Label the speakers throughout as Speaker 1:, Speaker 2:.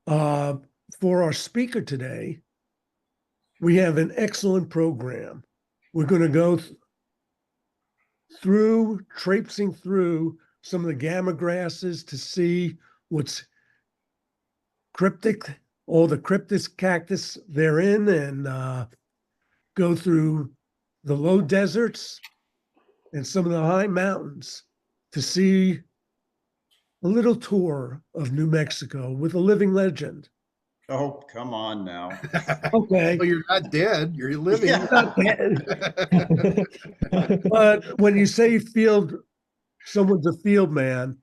Speaker 1: Uh, for our speaker today, we have an excellent program. We're going to go through, traipsing through some of the gamma grasses to see what's cryptic, all the cryptic cactus they're in, and go through the low deserts and some of the high mountains to see a little tour of New Mexico with a living legend.
Speaker 2: Oh, come on now.
Speaker 1: Okay.
Speaker 3: Well, you're not dead. You're living.
Speaker 1: Not
Speaker 2: Yeah.
Speaker 1: bad. But when you say someone's a field man,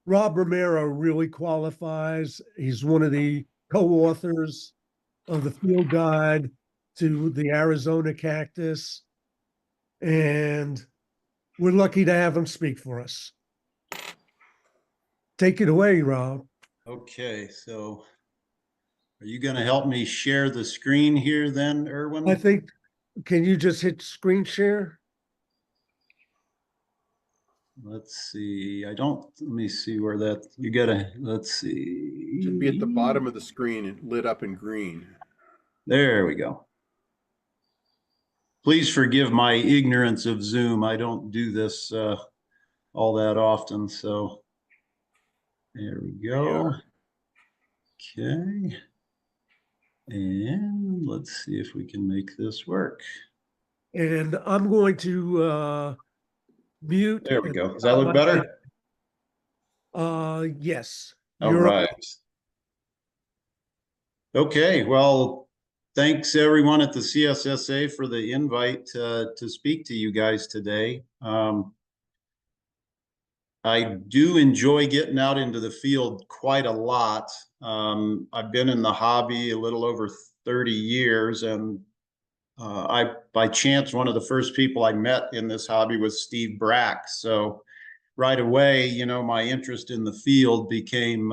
Speaker 1: Rob Romero really qualifies. He's one of the co-authors of the field guide to the Arizona cactus. And we're lucky to have him speak for us. Take it away, Rob.
Speaker 2: Okay, so are you going to help me share the screen here then,
Speaker 1: I
Speaker 2: Erwin?
Speaker 1: think, can you just hit screen share?
Speaker 2: Let's see. Let me see where let's
Speaker 3: Should be at the
Speaker 2: see.
Speaker 3: bottom of the screen and lit up in green.
Speaker 2: There we go. Please forgive my ignorance of Zoom. I don't do this all that often. So there we
Speaker 3: There you
Speaker 2: go.
Speaker 3: are.
Speaker 2: Okay. And let's see if we can make this work.
Speaker 1: And I'm going to mute
Speaker 2: There we
Speaker 1: and
Speaker 2: go. Does that
Speaker 1: stop
Speaker 2: look
Speaker 1: my video.
Speaker 2: better?
Speaker 1: Yes,
Speaker 2: All
Speaker 1: you're
Speaker 2: right. Okay. Well, thanks everyone at the CSSA for the invite to speak to you guys today. I do enjoy getting out into the field quite a lot. I've been in the hobby a little over 30 years, and by chance, one of the first people I met in this hobby was Steve Brack. So right away, my interest in the field became,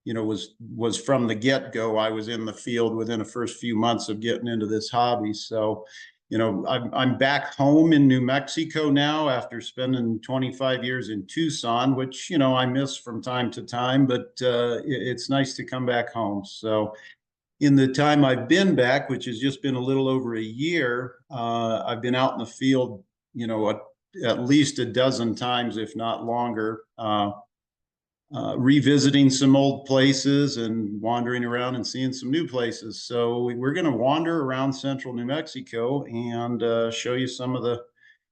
Speaker 2: was from the get-go. I was in the field within the first few months of getting into this hobby. So, I'm back home in New Mexico now after spending 25 years in Tucson, which, I miss from time to time, but it's nice to come back home. So in the time I've been back, which has just been a little over a year, I've been out in the field, at least a dozen times, if not longer, revisiting some old places and wandering around and seeing some new places. So we're going to wander around central New Mexico and show you some of the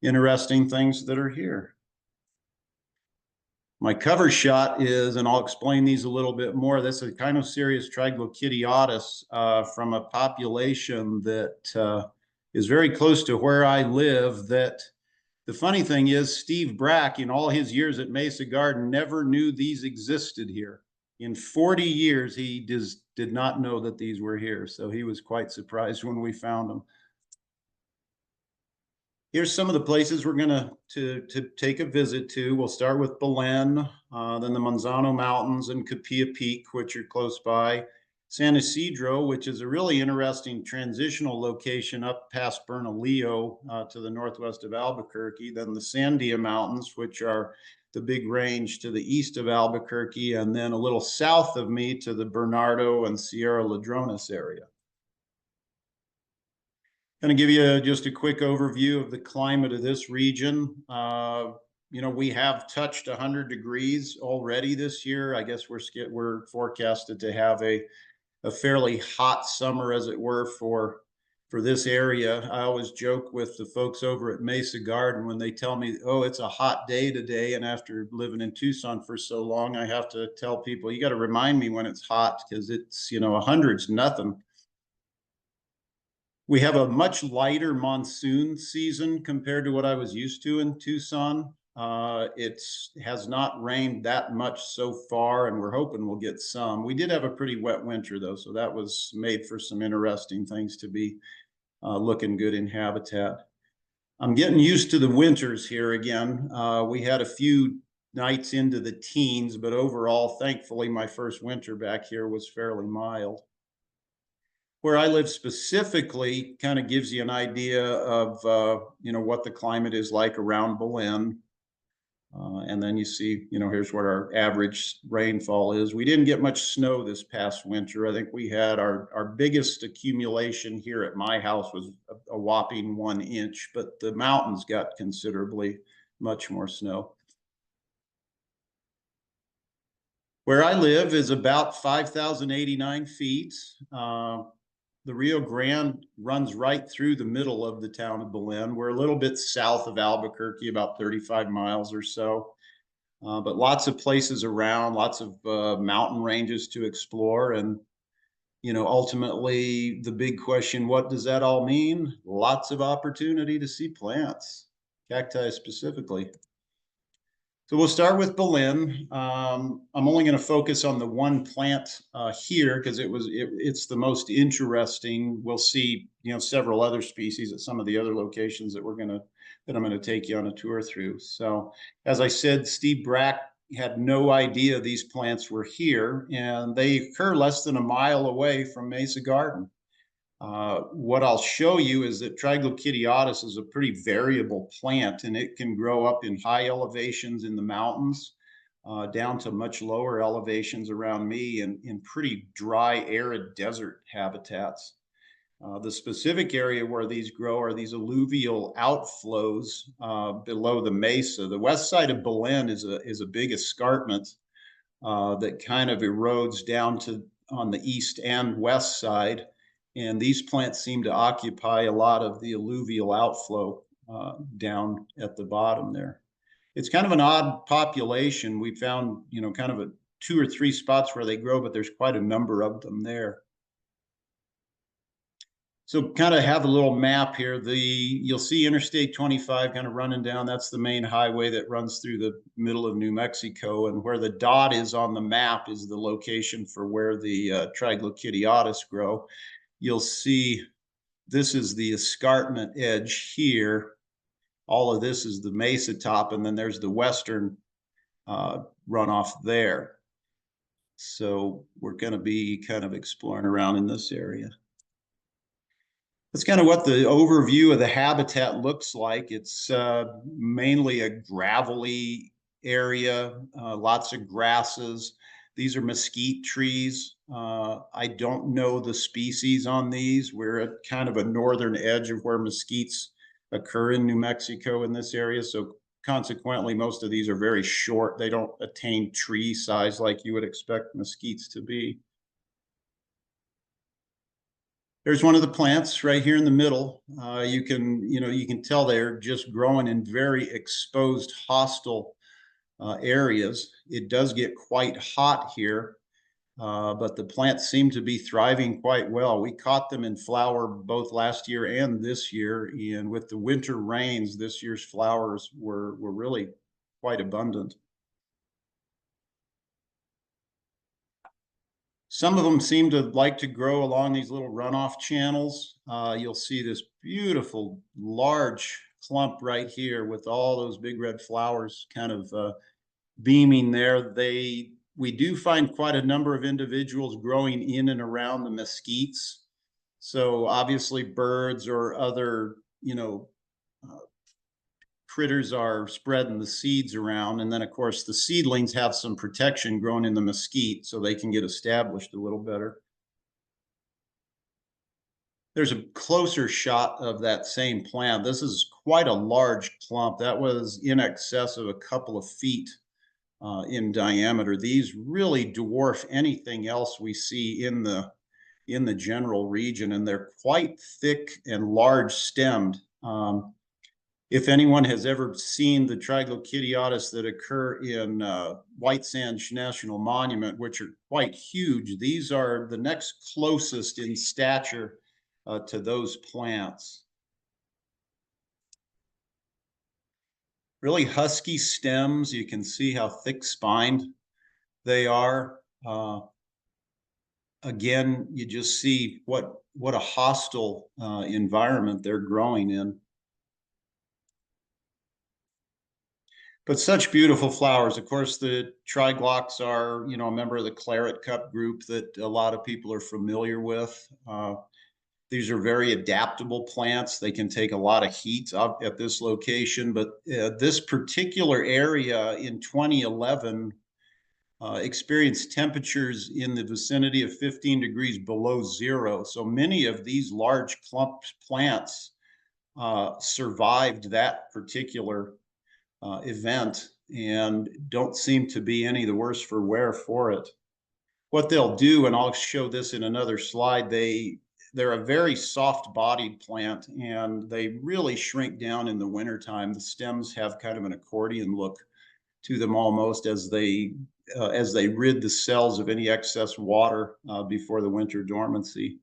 Speaker 2: interesting things that are here. My cover shot is, and I'll explain these a little bit more, this is a kind of serious Triglochitiotis from a population that is very close to where I live. That the funny thing is, Steve Brack, in all his years at Mesa Garden, never knew these existed here. In 40 years, he did not know that these were here. So he was quite surprised when we found them. Here's some of the places we're going to take a visit to. We'll start with Belen, then the Manzano Mountains and Capilla Peak, which are close by. San Isidro, which is a really interesting transitional location up past Bernalillo to the northwest of Albuquerque. Then the Sandia Mountains, which are the big range to the east of Albuquerque, and then a little south of me to the Bernardo and Sierra Ladrones area. Going to give you just a quick overview of the climate of this region. We have touched 100 degrees already this year. I guess we're forecasted to have a fairly hot summer, as it were, for this area. I always joke with the folks over at Mesa Garden when they tell me, "Oh, it's a hot day today," and after living in Tucson for so long, I have to tell people, "You got to remind me when it's hot, because it's 100's nothing." We have a much lighter monsoon season compared to what I was used to in Tucson. It has not rained that much so far, and we're hoping we'll get some. We did have a pretty wet winter, though, so that was made for some interesting things to be looking good in habitat. I'm getting used to the winters here again. We had a few nights into the teens, but overall, thankfully, my first winter back here was fairly mild. Where I live specifically kind of gives you an idea of what the climate is like around Belen. And then you see, here's what our average rainfall is. We didn't get much snow this past winter. I think we had our biggest accumulation here at my house was a whopping 1 inch, but the mountains got considerably much more snow. Where I live is about 5,089 feet. The Rio Grande runs right through the middle of the town of Belen. We're a little bit south of Albuquerque, about 35 miles or so. But lots of places around, lots of mountain ranges to explore. And, ultimately the big question, what does that all mean? Lots of opportunity to see plants, cacti specifically. So we'll start with Belen. I'm only going to focus on the one plant here because it's the most interesting. We'll see, several other species at some of the other locations that I'm going to take you on a tour through. So, as I said, Steve Brack had no idea these plants were here, and they occur less than a mile away from Mesa Garden. What I'll show you is that Triglochitiotis is a pretty variable plant, and it can grow up in high elevations in the mountains, down to much lower elevations around me in pretty dry, arid desert habitats. The specific area where these grow are these alluvial outflows below the mesa. The west side of Belen is a big escarpment that kind of erodes down to on the east and west side. And these plants seem to occupy a lot of the alluvial outflow down at the bottom there. It's kind of an odd population. We found, kind of 2 or 3 spots where they grow, but there's quite a number of them there. So kind of have a little map here. You'll see Interstate 25 kind of running down. That's the main highway that runs through the middle of New Mexico. And where the dot is on the map is the location for where the Triglochitiotis grow. You'll see this is the escarpment edge here. All of this is the mesa top, and then there's the western runoff there. So we're going to be kind of exploring around in this area. That's kind of what the overview of the habitat looks like. It's mainly a gravelly area, lots of grasses. These are mesquite trees. I don't know the species on these. We're at kind of a northern edge of where mesquites occur in New Mexico in this area. So consequently, most of these are very short. They don't attain tree size like you would expect mesquites to be. There's one of the plants right here in the middle. You can tell they're just growing in very exposed, hostile areas. It does get quite hot here, but the plants seem to be thriving quite well. We caught them in flower both last year and this year, and with the winter rains, this year's flowers were really quite abundant. Some of them seem to like to grow along these little runoff channels. You'll see this beautiful large clump right here with all those big red flowers kind of beaming there. We do find quite a number of individuals growing in and around the mesquites. So obviously birds or other, critters are spreading the seeds around. And then of course the seedlings have some protection grown in the mesquite so they can get established a little better. There's a closer shot of that same plant. This is quite a large clump. That was in excess of a couple of feet in diameter. These really dwarf anything else we see in the general region, and they're quite thick and large stemmed. If anyone has ever seen the Triglochitiotis that occur in White Sands National Monument, which are quite huge, these are the next closest in stature to those plants. Really husky stems. You can see how thick-spined they are. Again, you just see what a hostile environment they're growing in. But such beautiful flowers. Of course, the triglocs are, a member of the claret cup group that a lot of people are familiar with. These are very adaptable plants. They can take a lot of heat up at this location, but this particular area in 2011 experienced temperatures in the vicinity of 15 degrees below zero. So many of these large clump plants survived that particular event and don't seem to be any the worse for wear for it. What they'll do, and I'll show this in another slide, they're a very soft-bodied plant, and they really shrink down in the wintertime. The stems have kind of an accordion look to them almost as they rid the cells of any excess water before the winter dormancy.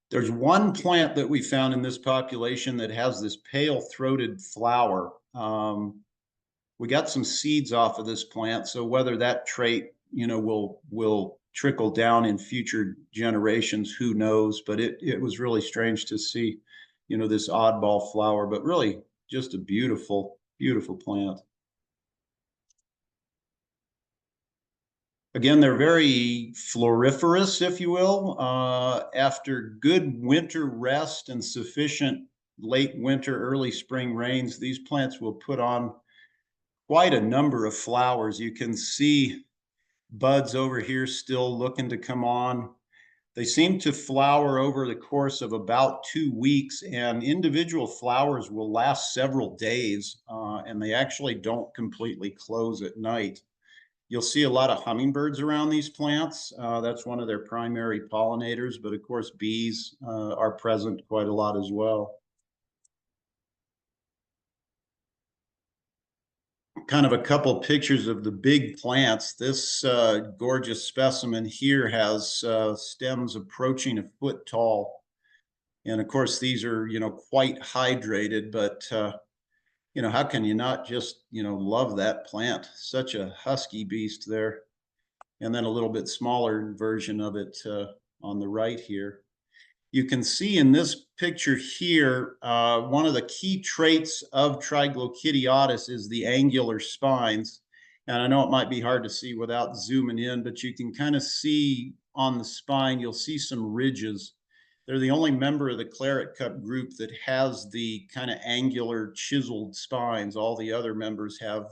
Speaker 2: There's one plant that we found in this population that has this pale-throated flower. We got some seeds off of this plant, so whether that trait, will trickle down in future generations, who knows? But it was really strange to see, this oddball flower, but really just a beautiful, beautiful plant. Again, they're very floriferous, if you will. After good winter rest and sufficient late winter, early spring rains, these plants will put on quite a number of flowers. You can see buds over here still looking to come on. They seem to flower over the course of about 2 weeks, and individual flowers will last several days, and they actually don't completely close at night. You'll see a lot of hummingbirds around these plants. That's one of their primary pollinators, but of course bees are present quite a lot as well. Kind of a couple pictures of the big plants. This gorgeous specimen here has stems approaching a foot tall. And of course, these are, quite hydrated, but, how can you not just, love that plant? Such a husky beast there. And then a little bit smaller version of it on the right here. You can see in this picture here, one of the key traits of Triglochitiotis is the angular spines. And I know it might be hard to see without zooming in, but you can kind of see on the spine, you'll see some ridges. They're the only member of the claret cup group that has the kind of angular chiseled spines. All the other members have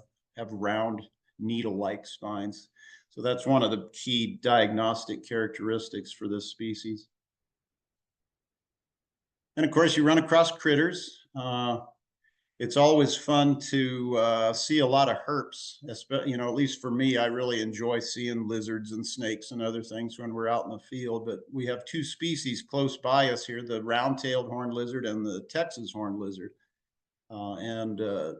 Speaker 2: round needle-like spines. So that's one of the key diagnostic characteristics for this species. And of course, you run across critters. It's always fun to see a lot of herps. At least for me, I really enjoy seeing lizards and snakes and other things when we're out in the field. But we have two species close by us here, the round-tailed horned lizard and the Texas horned lizard. The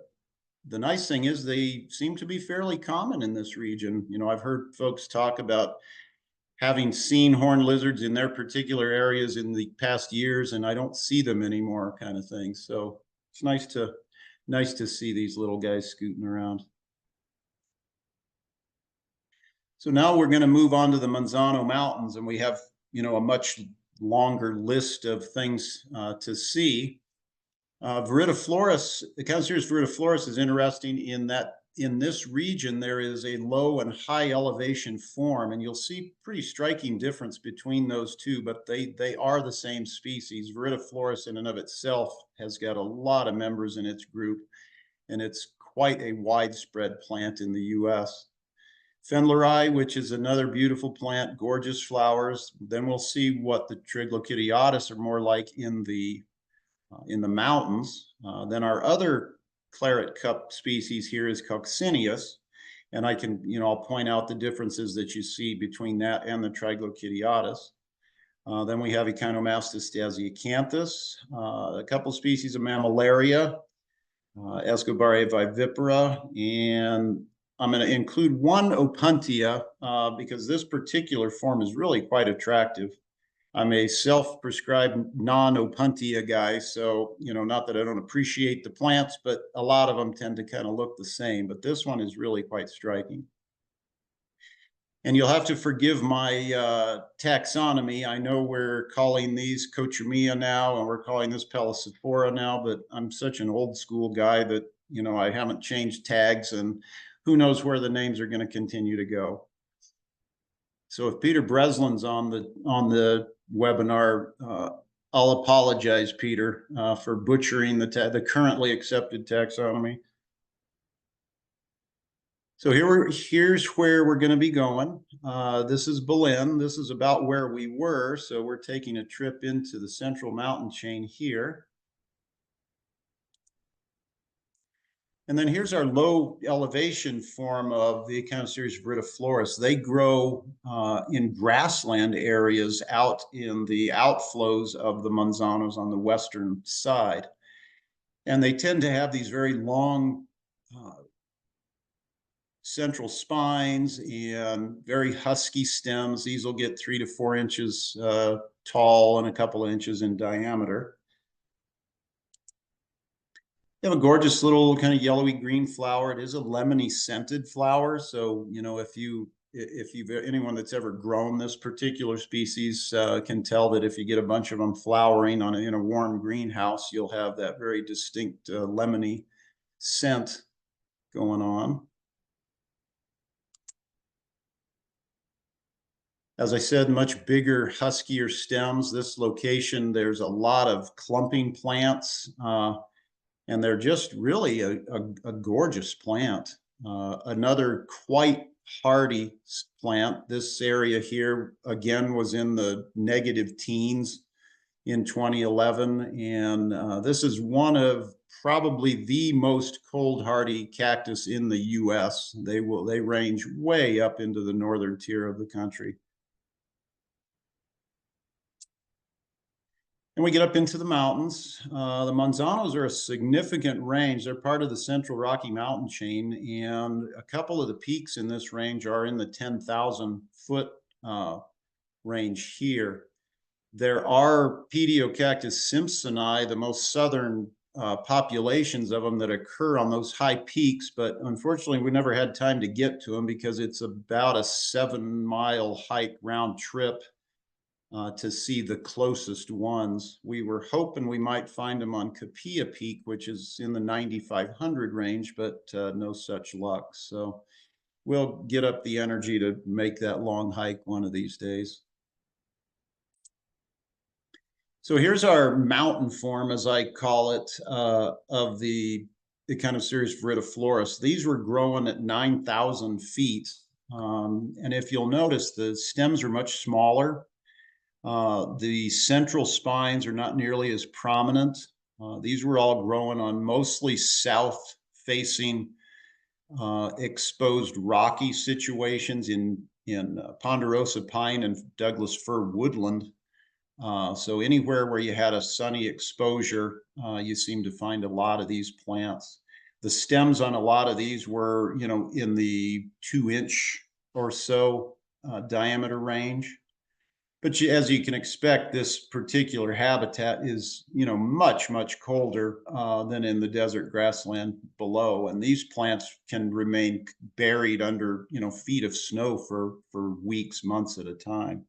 Speaker 2: nice thing is they seem to be fairly common in this region. I've heard folks talk about having seen horned lizards in their particular areas in the past years, and I don't see them anymore, kind of thing. So it's nice to see these little guys scooting around. So now we're going to move on to the Manzano Mountains, and we have, a much longer list of things to see. Viridiflorus, the Councilors viridiflorus is interesting in that in this region, there is a low and high elevation form, and you'll see pretty striking difference between those two, but they are the same species. Viridiflorus in and of itself has got a lot of members in its group, and it's quite a widespread plant in the US. Fendleri, which is another beautiful plant, gorgeous flowers. Then we'll see what the Triglochitiotis are more like in the mountains. Then our other claret cup species here is Coccineus, and I'll point out the differences that you see between that and the Triglochitiotis. Then we have Echinomastus stasiacanthus, a couple species of Mammillaria, Escobaria vivipara, and I'm going to include one Opuntia because this particular form is really quite attractive. I'm a self-prescribed non-Opuntia guy, so, not that I don't appreciate the plants, but a lot of them tend to kind of look the same. But this one is really quite striking. And you'll have to forgive my taxonomy. I know we're calling these Cochumia now, and we're calling this Pellicophora now, but I'm such an old school guy that, I haven't changed tags, and who knows where the names are going to continue to go. So if Peter Breslin's on the webinar. I'll apologize, Peter, for butchering the currently accepted taxonomy. So here's where we're going to be going. This is Belen. This is about where we were. So we're taking a trip into the central mountain chain here. And then here's our low elevation form of the Echinocereus viridiflorus. They grow in grassland areas out in the outflows of the Manzanos on the western side. And they tend to have these very long central spines and very husky stems. These will get 3 to 4 inches tall and a couple of inches in diameter. They have a gorgeous little kind of yellowy green flower. It is a lemony scented flower. So, you know, if you've anyone that's ever grown this particular species can tell that if you get a bunch of them flowering in a warm greenhouse, you'll have that very distinct lemony scent going on. As I said, much bigger, huskier stems. This location, there's a lot of clumping plants. And they're just really a gorgeous plant. Another quite hardy plant. This area here, again, was in the negative teens in 2011. And this is one of probably the most cold hardy cactus in the US. They range way up into the northern tier of the country. And we get up into the mountains. The Manzanos are a significant range. They're part of the Central Rocky Mountain chain, and a couple of the peaks in this range are in the 10,000 foot range here. There are Pedicactus simpsoni, the most southern populations of them that occur on those high peaks, but unfortunately we never had time to get to them because it's about a 7-mile hike round trip to see the closest ones. We were hoping we might find them on Capilla Peak, which is in the 9,500 range, but no such luck. So we'll get up the energy to make that long hike one of these days. So here's our mountain form, as I call it, of the Echinocereus viridiflorus. These were growing at 9,000 feet. And if you'll notice, the stems are much smaller. The central spines are not nearly as prominent. These were all growing on mostly south-facing exposed rocky situations in ponderosa pine and Douglas fir woodland. So anywhere where you had a sunny exposure, you seem to find a lot of these plants. The stems on a lot of these were, you know, in the 2-inch or so diameter range. But as you can expect, this particular habitat is, you know, much, much colder than in the desert grassland below. And these plants can remain buried under, you know, feet of snow for weeks, months at a time.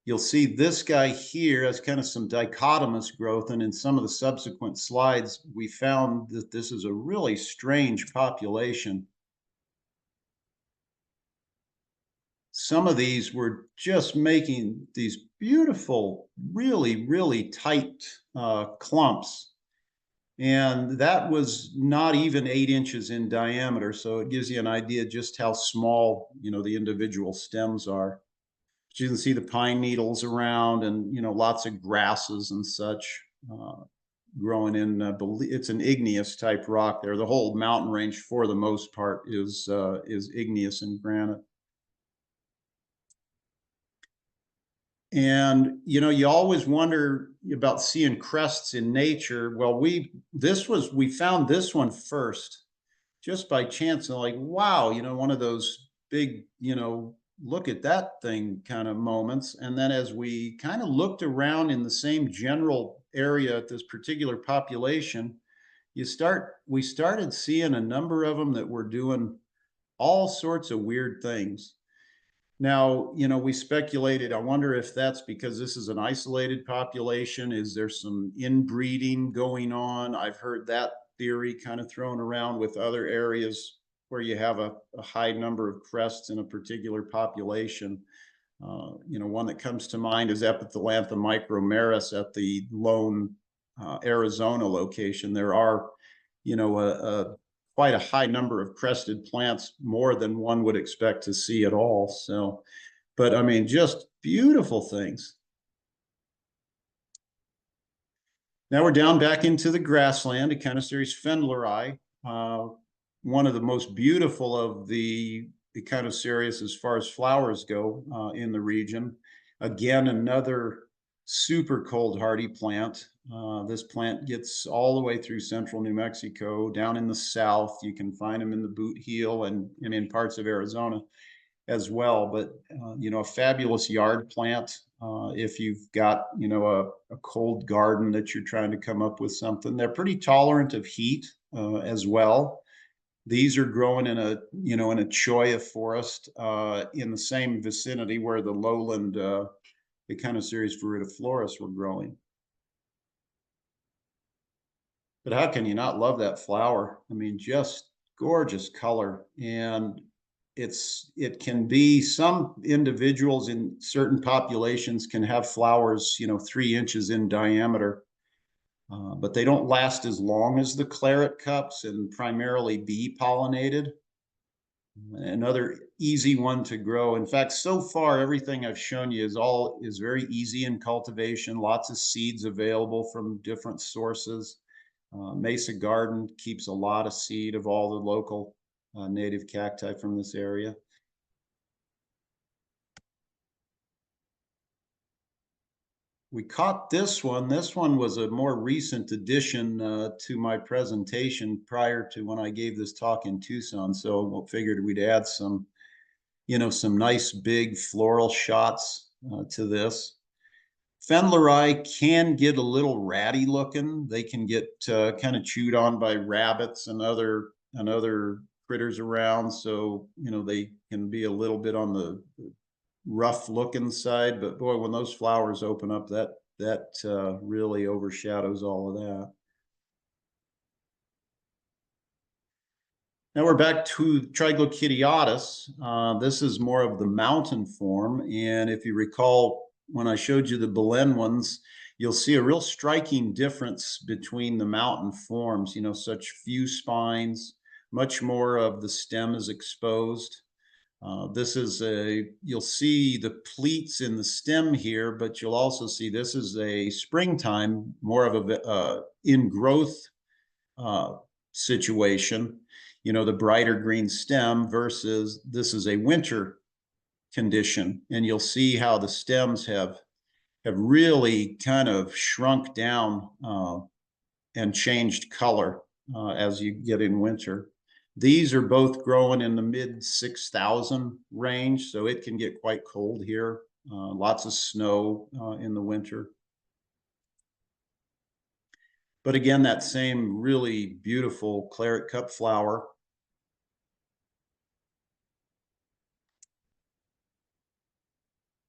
Speaker 2: You'll see this guy here has kind of some dichotomous growth. And in some of the subsequent slides, we found that this is a really strange population. Some of these were just making these beautiful, really, really tight clumps. And that was not even 8 inches in diameter. So it gives you an idea just how small, you know, the individual stems are. But you can see the pine needles around and, you know, lots of grasses and such growing in, it's an igneous type rock there. The whole mountain range for the most part is igneous and granite. And, you know, you always wonder about seeing crests in nature. Well, we found this one first just by chance, and like, wow, you know, one of those big, you know, look at that thing kind of moments. And then as we kind of looked around in the same general area at this particular population, we started seeing a number of them that were doing all sorts of weird things. Now, you know, we speculated, I wonder if that's because this is an isolated population. Is there some inbreeding going on? I've heard that theory kind of thrown around with other areas where you have a high number of crests in a particular population. One that comes to mind is Epithalantha micromeris at the lone Arizona location. There are, quite a high number of crested plants, more than one would expect to see at all. So, but I mean, just beautiful things. Now we're down back into the grassland, Echinocereus fendleri, one of the most beautiful of the Echinocereus as far as flowers go in the region. Again, another super cold hardy plant. This plant gets all the way through central New Mexico. Down in the south, you can find them in the Boot Heel and in parts of Arizona as well. But a fabulous yard plant if you've got a cold garden that you're trying to come up with something. They're pretty tolerant of heat as well. These are growing in a cholla forest in the same vicinity where the lowland Echinocereus viridiflorus were growing. But how can you not love that flower? I mean, just gorgeous color. And it can be, some individuals in certain populations can have flowers 3 inches in diameter, but they don't last as long as the claret cups and primarily bee pollinated. Another easy one to grow. In fact, so far everything I've shown you is very easy in cultivation. Lots of seeds available from different sources. Mesa Garden keeps a lot of seed of all the local native cacti from this area. We caught this one. This one was a more recent addition to my presentation prior to when I gave this talk in Tucson. So we figured we'd add some nice big floral shots to this. Fendleri can get a little ratty looking. They can get kind of chewed on by rabbits and other critters around. So, they can be a little bit on the rough looking side, but boy, when those flowers open up, that really overshadows all of that. Now we're back to Triglochidiatus. This is more of the mountain form. And if you recall, when I showed you the Belen ones, you'll see a real striking difference between the mountain forms, such few spines, much more of the stem is exposed. You'll see the pleats in the stem here, but you'll also see this is a springtime, more of a in growth situation, the brighter green stem versus this is a winter condition. And you'll see how the stems have really kind of shrunk down and changed color as you get in winter. These are both growing in the mid 6,000 range, so it can get quite cold here. Lots of snow in the winter. But again, that same really beautiful claret cup flower.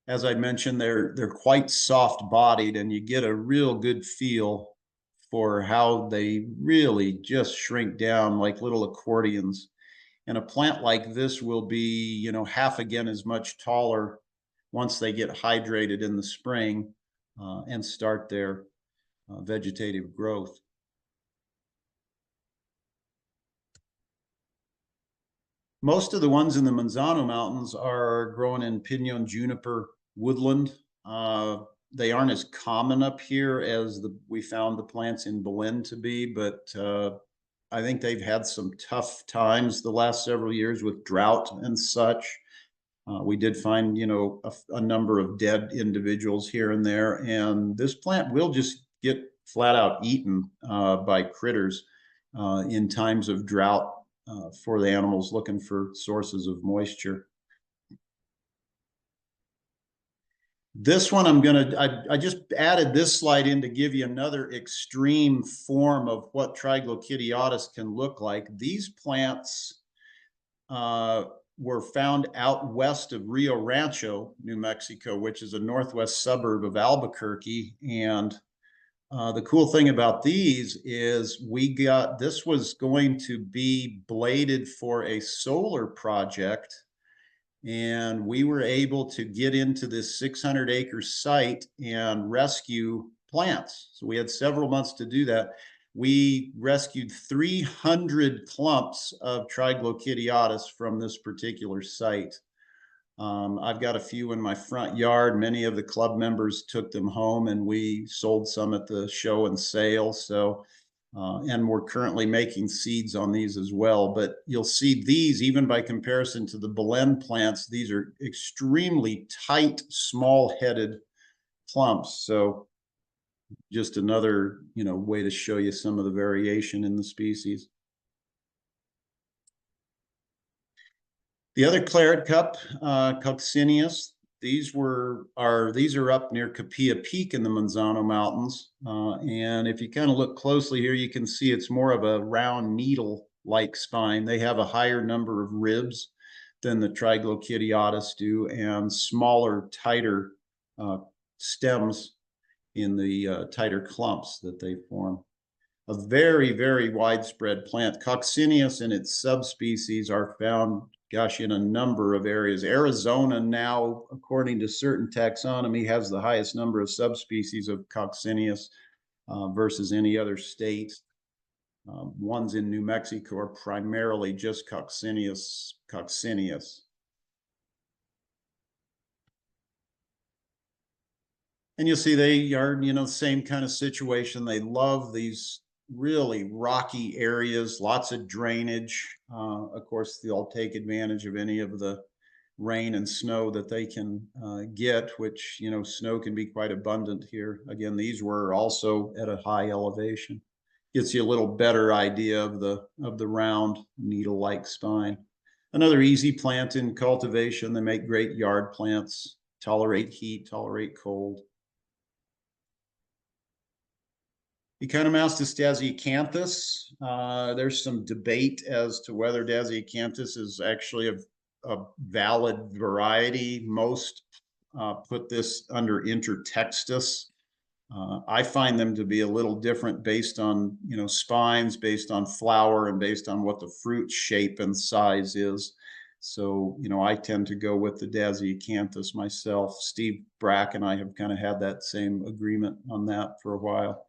Speaker 2: As I mentioned, they're quite soft bodied, and you get a real good feel for how they really just shrink down like little accordions. And a plant like this will be, half again as much taller once they get hydrated in the spring and start their vegetative growth. Most of the ones in the Manzano Mountains are growing in pinon juniper woodland. They aren't as common up here as we found the plants in Belen to be, but I think they've had some tough times the last several years with drought and such. We did find, a number of dead individuals here and there, and this plant will just get flat out eaten by critters in times of drought for the animals looking for sources of moisture. This one I just added this slide in to give you another extreme form of what Triglochidiatus can look like. These plants were found out west of Rio Rancho, New Mexico, which is a northwest suburb of Albuquerque. And the cool thing about these is this was going to be bladed for a solar project. And we were able to get into this 600-acre site and rescue plants. So we had several months to do that. We rescued 300 clumps of Triglochidiatus from this particular site. I've got a few in my front yard. Many of the club members took them home, and we sold some at the show and sale. So, and we're currently making seeds on these as well. But you'll see these, even by comparison to the Belen plants, these are extremely tight, small-headed clumps. So just another, way to show you some of the variation in the species. The other claret cup, Coccineus, these are up near Capilla Peak in the Manzano Mountains. And if you kind of look closely here, you can see it's more of a round needle-like spine. They have a higher number of ribs than the Triglochidiatus do, and smaller, tighter stems in the tighter clumps that they form. A very, very widespread plant. Coccineus and its subspecies are found, gosh, in a number of areas. Arizona now, according to certain taxonomy, has the highest number of subspecies of Coccineus versus any other state. Ones in New Mexico are primarily just Coccineus. And you'll see they are, the same kind of situation. They love these really rocky areas, lots of drainage. Of course, they'll take advantage of any of the rain and snow that they can get, which, snow can be quite abundant here. Again, these were also at a high elevation. Gets you a little better idea of the round needle-like spine. Another easy plant in cultivation. They make great yard plants, tolerate heat, tolerate cold. Economastus dasyacanthus. There's some debate as to whether dasyacanthus is actually a valid variety. Most put this under intertextus. I find them to be a little different based on, spines, based on flower, and based on what the fruit shape and size is. So, I tend to go with the dasyacanthus myself. Steve Brack and I have kind of had that same agreement on that for a while.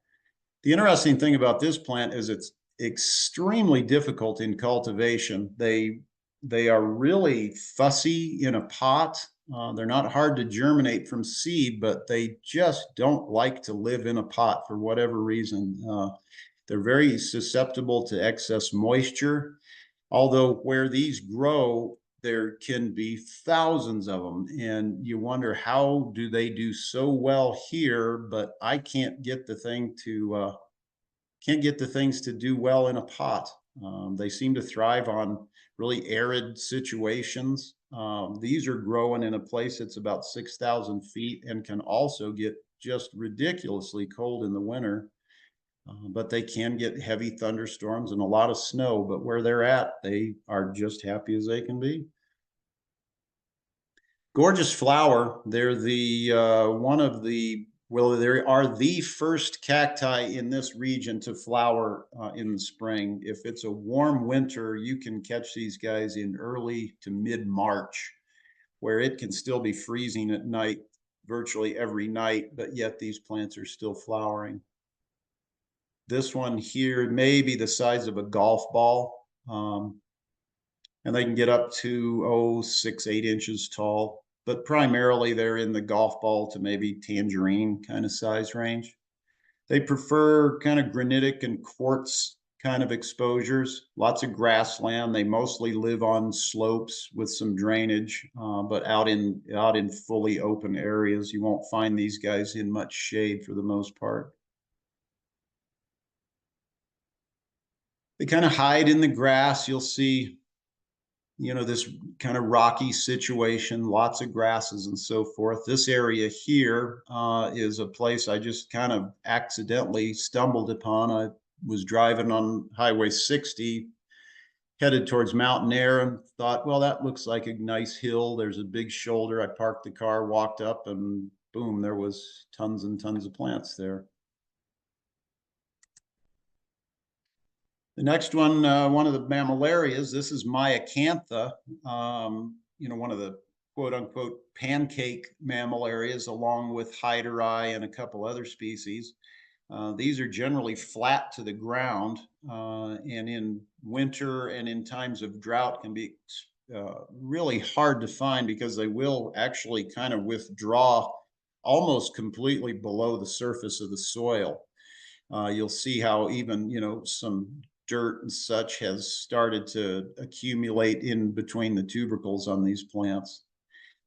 Speaker 2: The interesting thing about this plant is it's extremely difficult in cultivation. They are really fussy in a pot. They're not hard to germinate from seed, but they just don't like to live in a pot for whatever reason. They're very susceptible to excess moisture, although where these grow, there can be thousands of them, and you wonder, how do they do so well here? But I can't get the things to do well in a pot. They seem to thrive on really arid situations. These are growing in a place that's about 6,000 feet and can also get just ridiculously cold in the winter. But they can get heavy thunderstorms and a lot of snow, but where they're at, they are just happy as they can be. Gorgeous flower. They're they are the first cacti in this region to flower in the spring. If it's a warm winter, you can catch these guys in early to mid-March, where it can still be freezing at night virtually every night, but yet these plants are still flowering. This one here may be the size of a golf ball, and they can get up to 6-8 inches tall, but primarily they're in the golf ball to maybe tangerine kind of size range. They prefer kind of granitic and quartz kind of exposures, lots of grassland. They mostly live on slopes with some drainage, but out in fully open areas, you won't find these guys in much shade for the most part. They kind of hide in the grass. You'll see, this kind of rocky situation, lots of grasses and so forth. This area here is a place I just kind of accidentally stumbled upon. I was driving on Highway 60, headed towards Mountain Air, and thought, well, that looks like a nice hill. There's a big shoulder. I parked the car, walked up, and boom, there was tons and tons of plants there. The next one, one of the mammillarias, this is Myacantha, one of the quote unquote pancake mammillarias, along with hyderi and a couple other species. These are generally flat to the ground, and in winter and in times of drought can be really hard to find because they will actually kind of withdraw almost completely below the surface of the soil. You'll see how even, some dirt and such has started to accumulate in between the tubercles on these plants.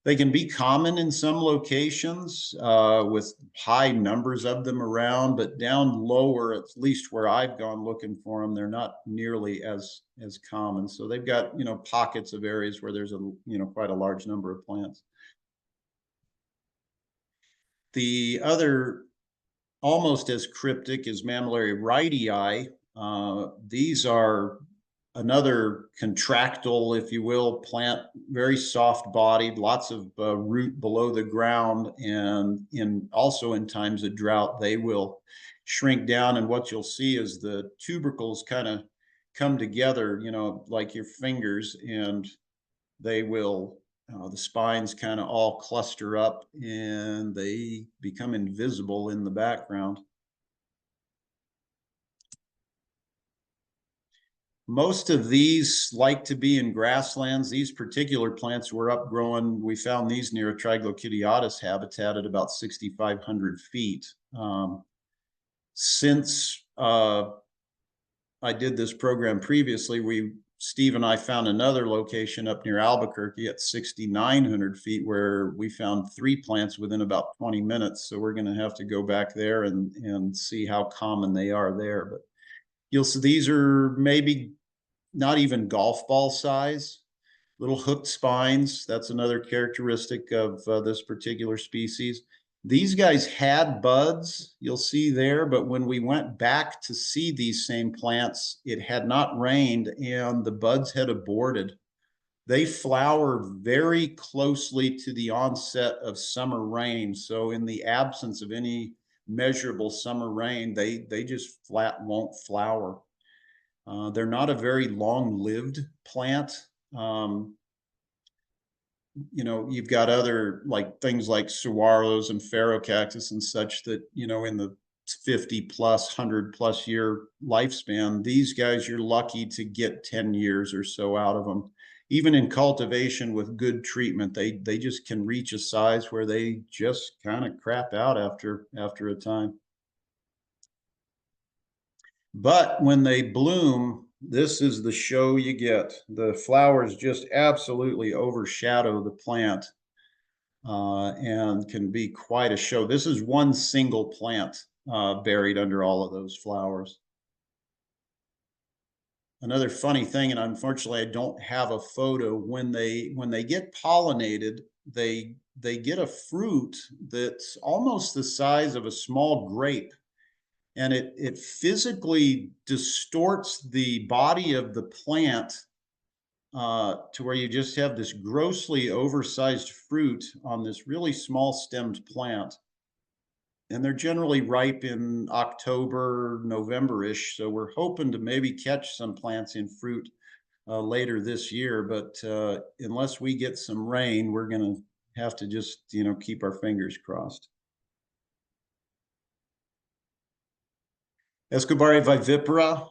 Speaker 2: They can be common in some locations with high numbers of them around, but down lower, at least where I've gone looking for them, they're not nearly as common. So they've got, pockets of areas where there's quite a large number of plants. The other almost as cryptic as Mammillaria wrightii. These are another contractile, if you will, plant, very soft bodied, lots of root below the ground, and also in times of drought, they will shrink down. And what you'll see is the tubercles kind of come together, like your fingers, and they will, the spines kind of all cluster up and they become invisible in the background. Most of these like to be in grasslands. These particular plants were upgrowing. We found these near a Triglochidiatus habitat at about 6,500 feet. Since I did this program previously, Steve and I found another location up near Albuquerque at 6,900 feet where we found 3 plants within about 20 minutes. So we're going to have to go back there and see how common they are there. But you'll see these are maybe not even golf ball size, little hooked spines. That's another characteristic of this particular species. These guys had buds, you'll see there, but when we went back to see these same plants, it had not rained and the buds had aborted. They flower very closely to the onset of summer rain. So in the absence of any measurable summer rain, they just flat won't flower. They're not a very long-lived plant. You've got other things like saguaros and phaerocactus and such that, in the 50 plus, 100 plus year lifespan, these guys, you're lucky to get 10 years or so out of them. Even in cultivation with good treatment, they just can reach a size where they just kind of crap out after a time. But when they bloom, this is the show you get. The flowers just absolutely overshadow the plant and can be quite a show. This is one single plant buried under all of those flowers. Another funny thing, and unfortunately I don't have a photo, when they get pollinated, they get a fruit that's almost the size of a small grape. And it physically distorts the body of the plant to where you just have this grossly oversized fruit on this really small stemmed plant. And they're generally ripe in October, November-ish. So we're hoping to maybe catch some plants in fruit later this year. But unless we get some rain, we're going to have to just, keep our fingers crossed. Escobaria vivipara,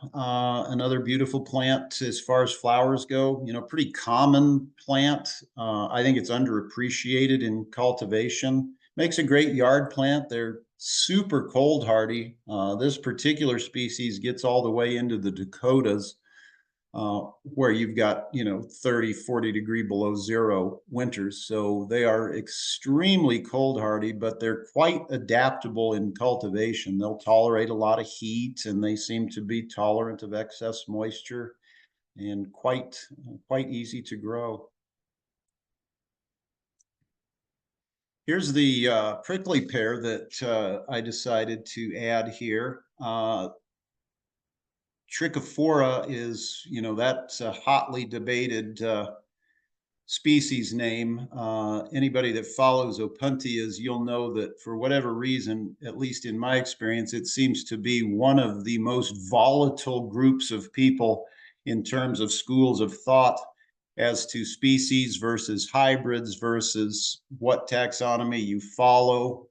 Speaker 2: another beautiful plant as far as flowers go. Pretty common plant. I think it's underappreciated in cultivation. Makes a great yard plant. They're super cold hardy. This particular species gets all the way into the Dakotas, where you've got 30, 40 degree below zero winters. So they are extremely cold hardy, but they're quite adaptable in cultivation. They'll tolerate a lot of heat, and they seem to be tolerant of excess moisture and quite easy to grow. Here's the prickly pear that I decided to add here. Trichophora is, that's a hotly debated species name. Anybody that follows Opuntias, you'll know that for whatever reason, at least in my experience, it seems to be one of the most volatile groups of people in terms of schools of thought. as to species versus hybrids versus what taxonomy you follow.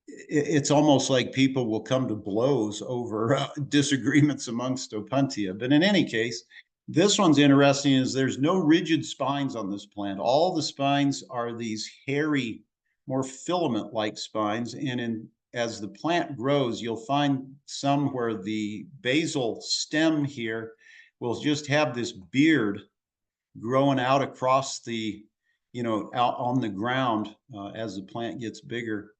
Speaker 2: It's almost like people will come to blows over disagreements amongst Opuntia. But in any case, this one's interesting is there's no rigid spines on this plant. All the spines are these hairy, more filament-like spines. And as the plant grows, you'll find some where the basal stem here will just have this beard growing out across the, out on the ground as the plant gets bigger.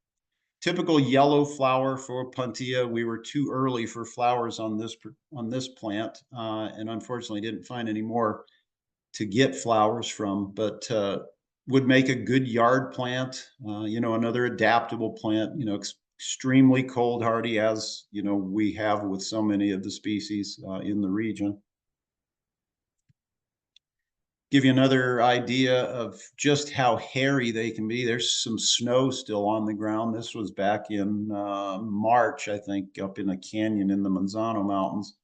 Speaker 2: Typical yellow flower for Puntia. We were too early for flowers on this plant, and unfortunately didn't find any more to get flowers from. But would make a good yard plant. Another adaptable plant. Extremely cold hardy, as we have with so many of the species in the region. Give you another idea of just how hairy they can be. There's some snow still on the ground. This was back in March, I think, up in a canyon in the Manzano Mountains.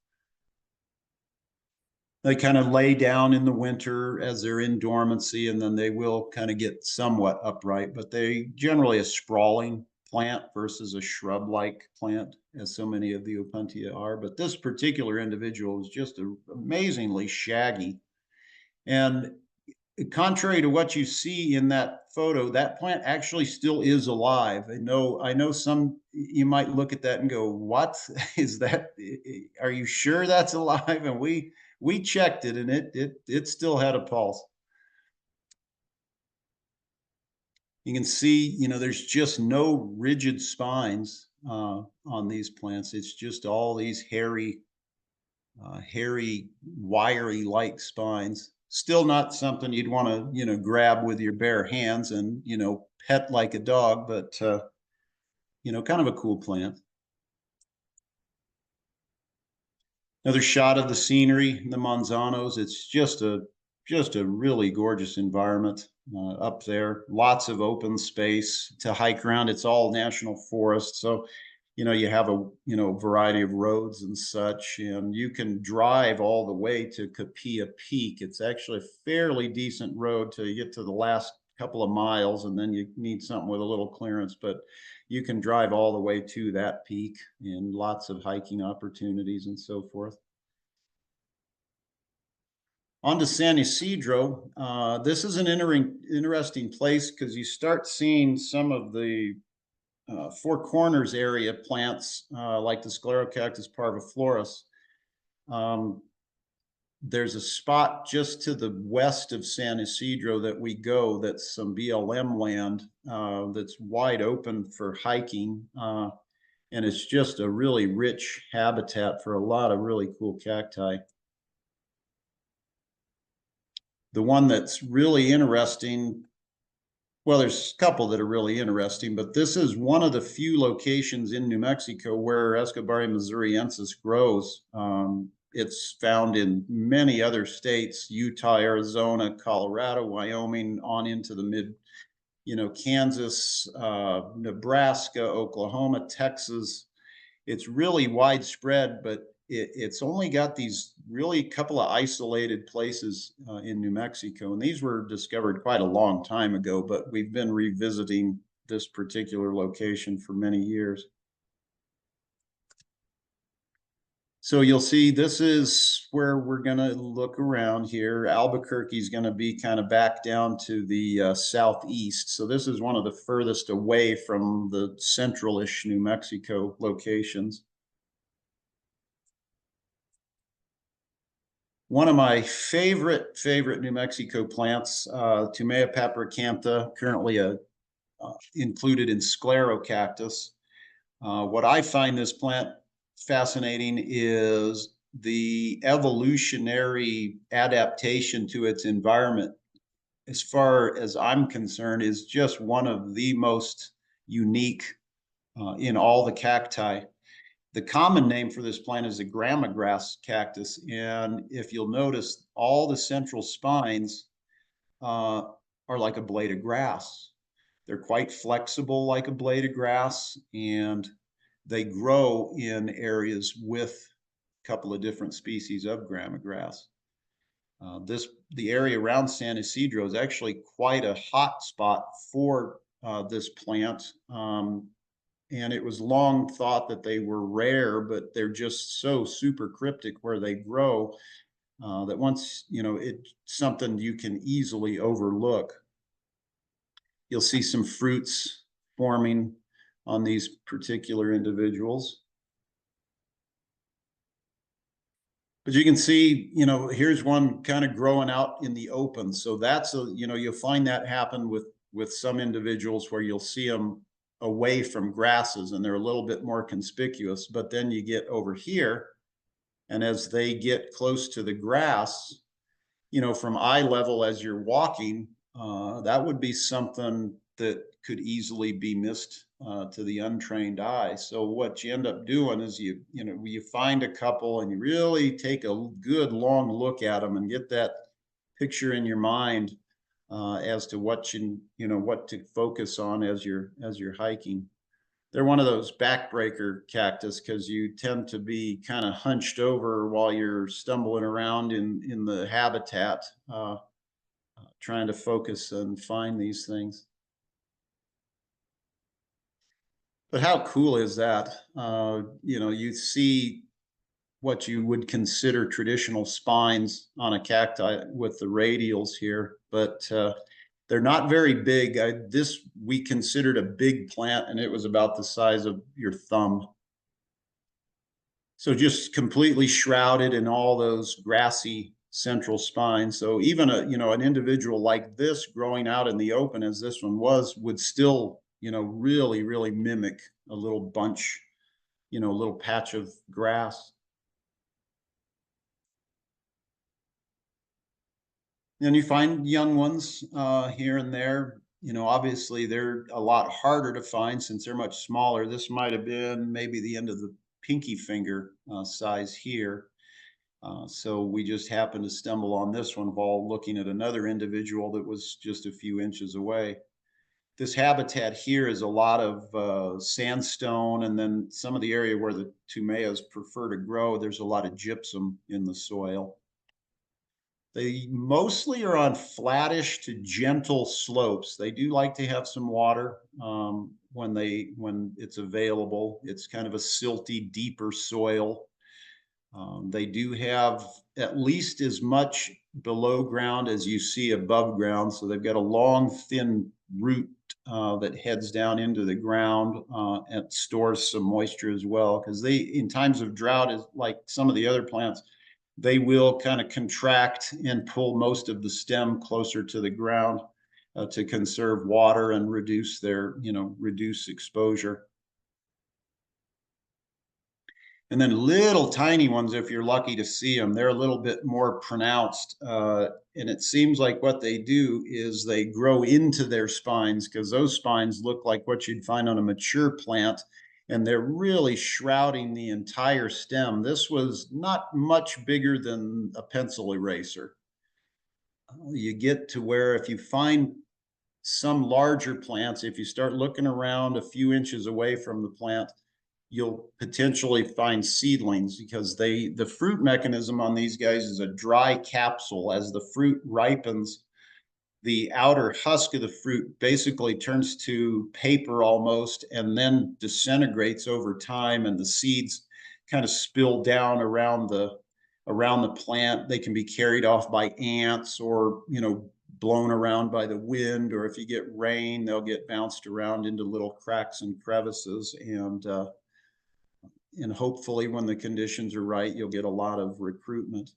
Speaker 2: They kind of lay down in the winter as they're in dormancy, and then they will kind of get somewhat upright, but they generally a sprawling plant versus a shrub-like plant, as so many of the Opuntia are. But this particular individual is just amazingly shaggy. And contrary to what you see in that photo, that plant actually still is alive. I know some, you might look at that and go, what is that? Are you sure that's alive? And we checked it, and it still had a pulse. You can see, there's just no rigid spines on these plants. It's just all these hairy, wiry-like spines. Still not something you'd want to, grab with your bare hands and, pet like a dog, but, kind of a cool plant. Another shot of the scenery, the Manzanos. It's just a really gorgeous environment up there. Lots of open space to hike around. It's all national forest, so you have a variety of roads and such, and you can drive all the way to Capilla Peak. It's actually a fairly decent road till you get to the last couple of miles, and then you need something with a little clearance, but you can drive all the way to that peak, and lots of hiking opportunities and so forth. On to San Isidro. This is an interesting place because you start seeing some of the Four Corners area plants like the Sclerocactus parviflorus. There's a spot just to the west of San Isidro that we go that's some BLM land that's wide open for hiking. And it's just a really rich habitat for a lot of really cool cacti. The one that's really interesting, well, there's a couple that are really interesting, but this is one of the few locations in New Mexico where Escobaria missouriensis grows. It's found in many other states, Utah, Arizona, Colorado, Wyoming, on into the mid, Kansas, Nebraska, Oklahoma, Texas. It's really widespread, but it's only got these really couple of isolated places in New Mexico. And these were discovered quite a long time ago, but we've been revisiting this particular location for many years. So you'll see this is where we're going to look around here. Albuquerque is going to be kind of back down to the southeast. So this is one of the furthest away from the central-ish New Mexico locations. One of my favorite New Mexico plants, Tumea papricantha, currently included in Sclerocactus. What I find this plant fascinating is the evolutionary adaptation to its environment. As far as I'm concerned, is just one of the most unique in all the cacti. The common name for this plant is a gramagrass cactus. And if you'll notice, all the central spines are like a blade of grass. They're quite flexible like a blade of grass, and they grow in areas with a couple of different species of gramagrass. The area around San Isidro is actually quite a hot spot for this plant. And it was long thought that they were rare, but they're just so super cryptic where they grow that once, it's something you can easily overlook. You'll see some fruits forming on these particular individuals. But you can see, here's one kind of growing out in the open. So that's you'll find that happen with some individuals where you'll see them away from grasses and they're a little bit more conspicuous. But then you get over here, and as they get close to the grass, from eye level as you're walking, that would be something that could easily be missed to the untrained eye. So what you end up doing is you find a couple and you really take a good long look at them and get that picture in your mind as to what what to focus on as you're hiking. They're one of those backbreaker cactus because you tend to be kind of hunched over while you're stumbling around in the habitat, trying to focus and find these things. But how cool is that? You see what you would consider traditional spines on a cacti with the radials here, but they're not very big. This we considered a big plant, and it was about the size of your thumb. So just completely shrouded in all those grassy central spines. So even an individual like this growing out in the open as this one was would still, really, really mimic a little bunch, a little patch of grass. And you find young ones here and there. Obviously they're a lot harder to find since they're much smaller. This might have been maybe the end of the pinky finger size here. So we just happened to stumble on this one while looking at another individual that was just a few inches away. This habitat here is a lot of sandstone, and then some of the area where the tumeas prefer to grow, there's a lot of gypsum in the soil. They mostly are on flattish to gentle slopes. They do like to have some water when it's available. It's kind of a silty, deeper soil. They do have at least as much below ground as you see above ground. So they've got a long, thin root that heads down into the ground and stores some moisture as well. Because in times of drought, is like some of the other plants, they will kind of contract and pull most of the stem closer to the ground to conserve water and reduce reduce exposure. And then little tiny ones, if you're lucky to see them, they're a little bit more pronounced. And it seems like what they do is they grow into their spines, because those spines look like what you'd find on a mature plant, and they're really shrouding the entire stem. This was not much bigger than a pencil eraser. You get to where if you find some larger plants, if you start looking around a few inches away from the plant, you'll potentially find seedlings, because the fruit mechanism on these guys is a dry capsule. As the fruit ripens, the outer husk of the fruit basically turns to paper almost, and then disintegrates over time, and the seeds kind of spill down around the plant. They can be carried off by ants, or blown around by the wind, or if you get rain, they'll get bounced around into little cracks and crevices, and hopefully when the conditions are right, you'll get a lot of recruitment.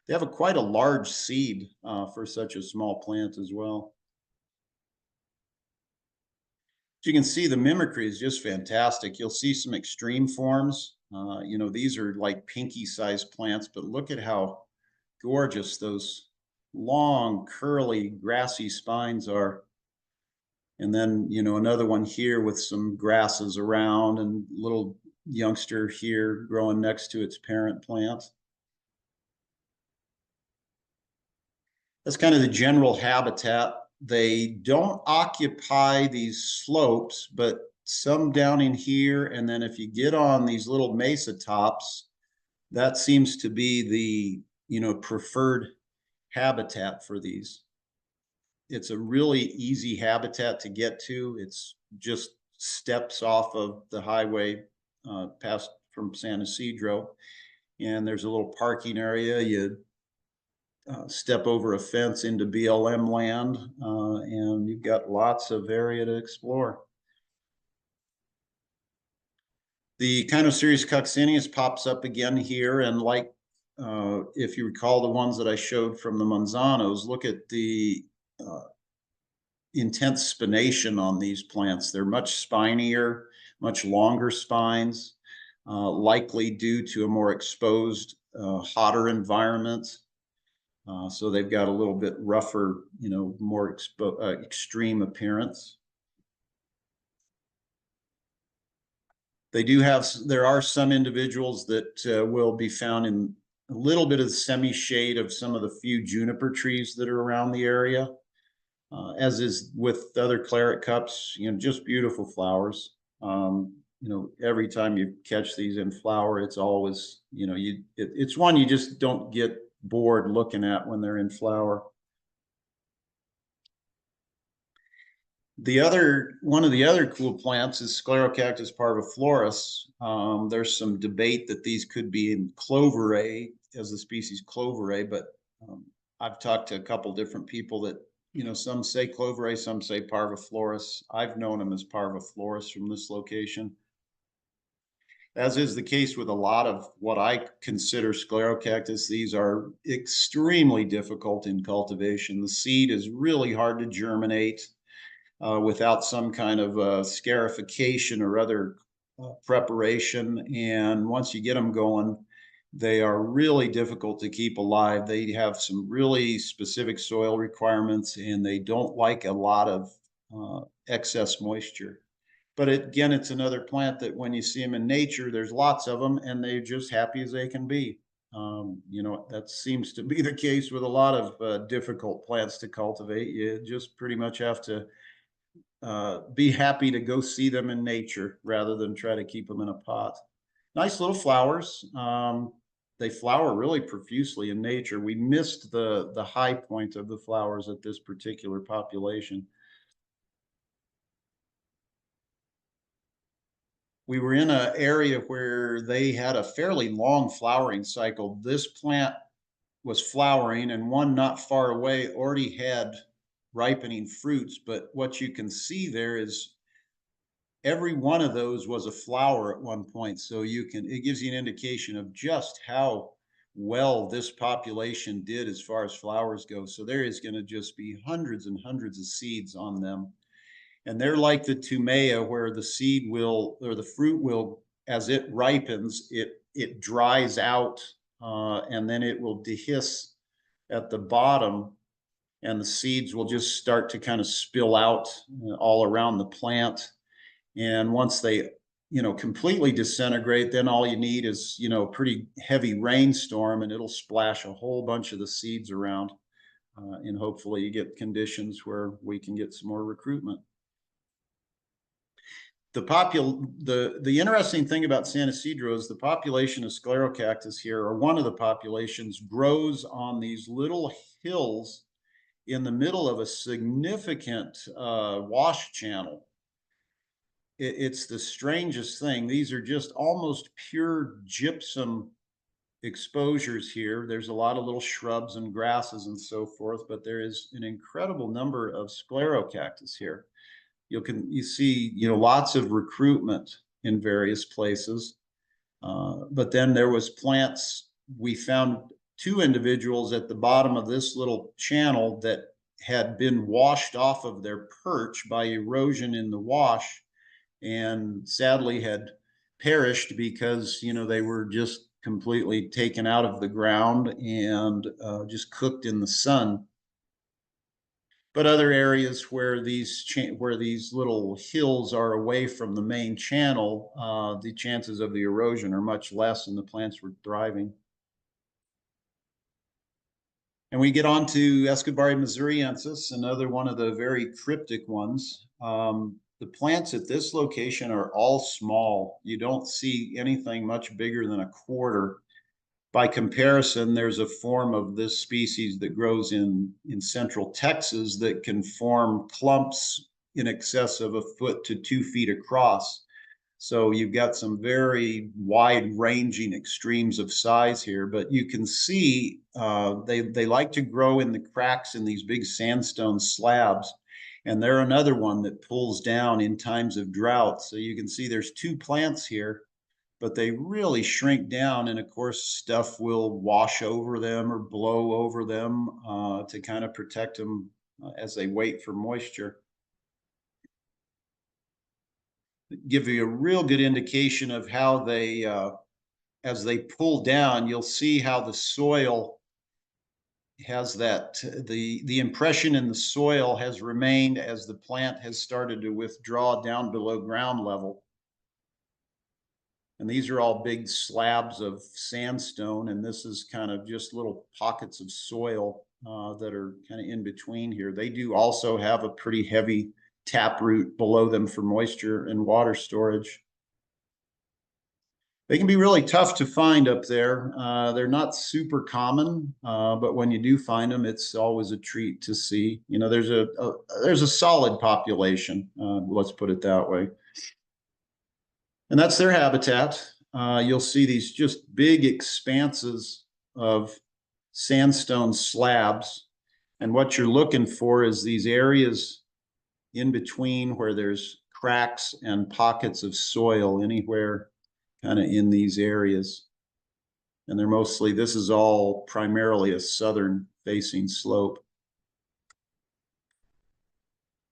Speaker 2: They have quite a large seed for such a small plant as well. So you can see the mimicry is just fantastic. You'll see some extreme forms. These are like pinky-sized plants, but look at how gorgeous those long, curly, grassy spines are. And then, another one here with some grasses around, and little youngster here growing next to its parent plant. That's kind of the general habitat. They don't occupy these slopes, but some down in here. And then if you get on these little mesa tops, that seems to be the, preferred habitat for these. It's a really easy habitat to get to. It's just steps off of the highway past from San Isidro. And there's a little parking area. You step over a fence into BLM land, and you've got lots of area to explore. The Cainocereus coccineus pops up again here, and like if you recall the ones that I showed from the Manzanos, look at the intense spination on these plants. They're much spinier, much longer spines, likely due to a more exposed, hotter environment. So they've got a little bit rougher, more extreme appearance. There are some individuals that will be found in a little bit of the semi-shade of some of the few juniper trees that are around the area. As is with other claret cups, just beautiful flowers. Every time you catch these in flower, it's always, it's one you just don't get bored looking at when they're in flower. One of the other cool plants is Sclerocactus parviflorus. There's some debate that these could be in Cloverae as the species Cloverae, but I've talked to a couple different people that, some say Cloverae, some say parviflorus. I've known them as parviflorus from this location. As is the case with a lot of what I consider Sclerocactus, these are extremely difficult in cultivation. The seed is really hard to germinate without some kind of scarification or other preparation. And once you get them going, they are really difficult to keep alive. They have some really specific soil requirements, and they don't like a lot of excess moisture. But again, it's another plant that when you see them in nature, there's lots of them, and they're just happy as they can be. That seems to be the case with a lot of difficult plants to cultivate. You just pretty much have to be happy to go see them in nature rather than try to keep them in a pot. Nice little flowers. They flower really profusely in nature. We missed the high point of the flowers at this particular population. We were in an area where they had a fairly long flowering cycle. This plant was flowering, and one not far away already had ripening fruits. But what you can see there is every one of those was a flower at one point. So it gives you an indication of just how well this population did as far as flowers go. So there is going to just be hundreds and hundreds of seeds on them. And they're like the Tumea, where the seed will, or the fruit will, as it ripens, it dries out, and then it will dehisce at the bottom, and the seeds will just start to kind of spill out all around the plant. And once they, completely disintegrate, then all you need is, a pretty heavy rainstorm, and it'll splash a whole bunch of the seeds around. And hopefully you get conditions where we can get some more recruitment. The interesting thing about San Isidro is the population of Sclerocactus here, or one of the populations, grows on these little hills in the middle of a significant wash channel. It's the strangest thing. These are just almost pure gypsum exposures here. There's a lot of little shrubs and grasses and so forth, but there is an incredible number of Sclerocactus here. You see, lots of recruitment in various places. But then there was plants. We found two individuals at the bottom of this little channel that had been washed off of their perch by erosion in the wash, and sadly had perished because, they were just completely taken out of the ground and just cooked in the sun. But other areas where these little hills are away from the main channel, the chances of the erosion are much less, and the plants were thriving. And we get on to Escobar missouriensis, another one of the very cryptic ones. The plants at this location are all small. You don't see anything much bigger than a quarter. by comparison, there's a form of this species that grows in central Texas that can form clumps in excess of 1 foot to 2 feet across. So you've got some very wide-ranging extremes of size here, but you can see they like to grow in the cracks in these big sandstone slabs. And they're another one that pulls down in times of drought. So you can see there's 2 plants here, but they really shrink down. And of course, stuff will wash over them or blow over them to kind of protect them as they wait for moisture. Give you a real good indication of how they, as they pull down, you'll see how the soil has that, the impression in the soil has remained as the plant has started to withdraw down below ground level. And these are all big slabs of sandstone, and this is kind of just little pockets of soil that are kind of in between here. They do also have a pretty heavy taproot below them for moisture and water storage. They can be really tough to find up there. They're not super common, but when you do find them, it's always a treat to see. You know, there's a solid population. Let's put it that way. And that's their habitat. You'll see these just big expanses of sandstone slabs. And what you're looking for is these areas in between where there's cracks and pockets of soil anywhere kind of in these areas. And they're mostly, this is all primarily a southern facing slope.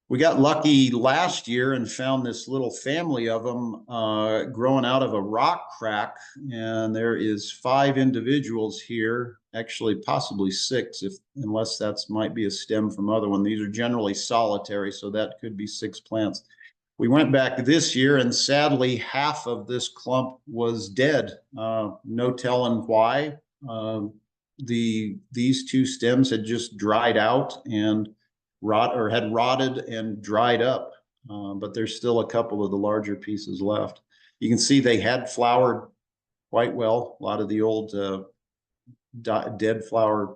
Speaker 2: We got lucky last year and found this little family of them growing out of a rock crack. And there is 5 individuals here, actually possibly 6, unless that's might be a stem from other one. These are generally solitary, so that could be 6 plants. We went back this year, and sadly, half of this clump was dead. No telling why. These 2 stems had just dried out and had rotted and dried up, but there's still a couple of the larger pieces left. You can see they had flowered quite well. A lot of the old dead flower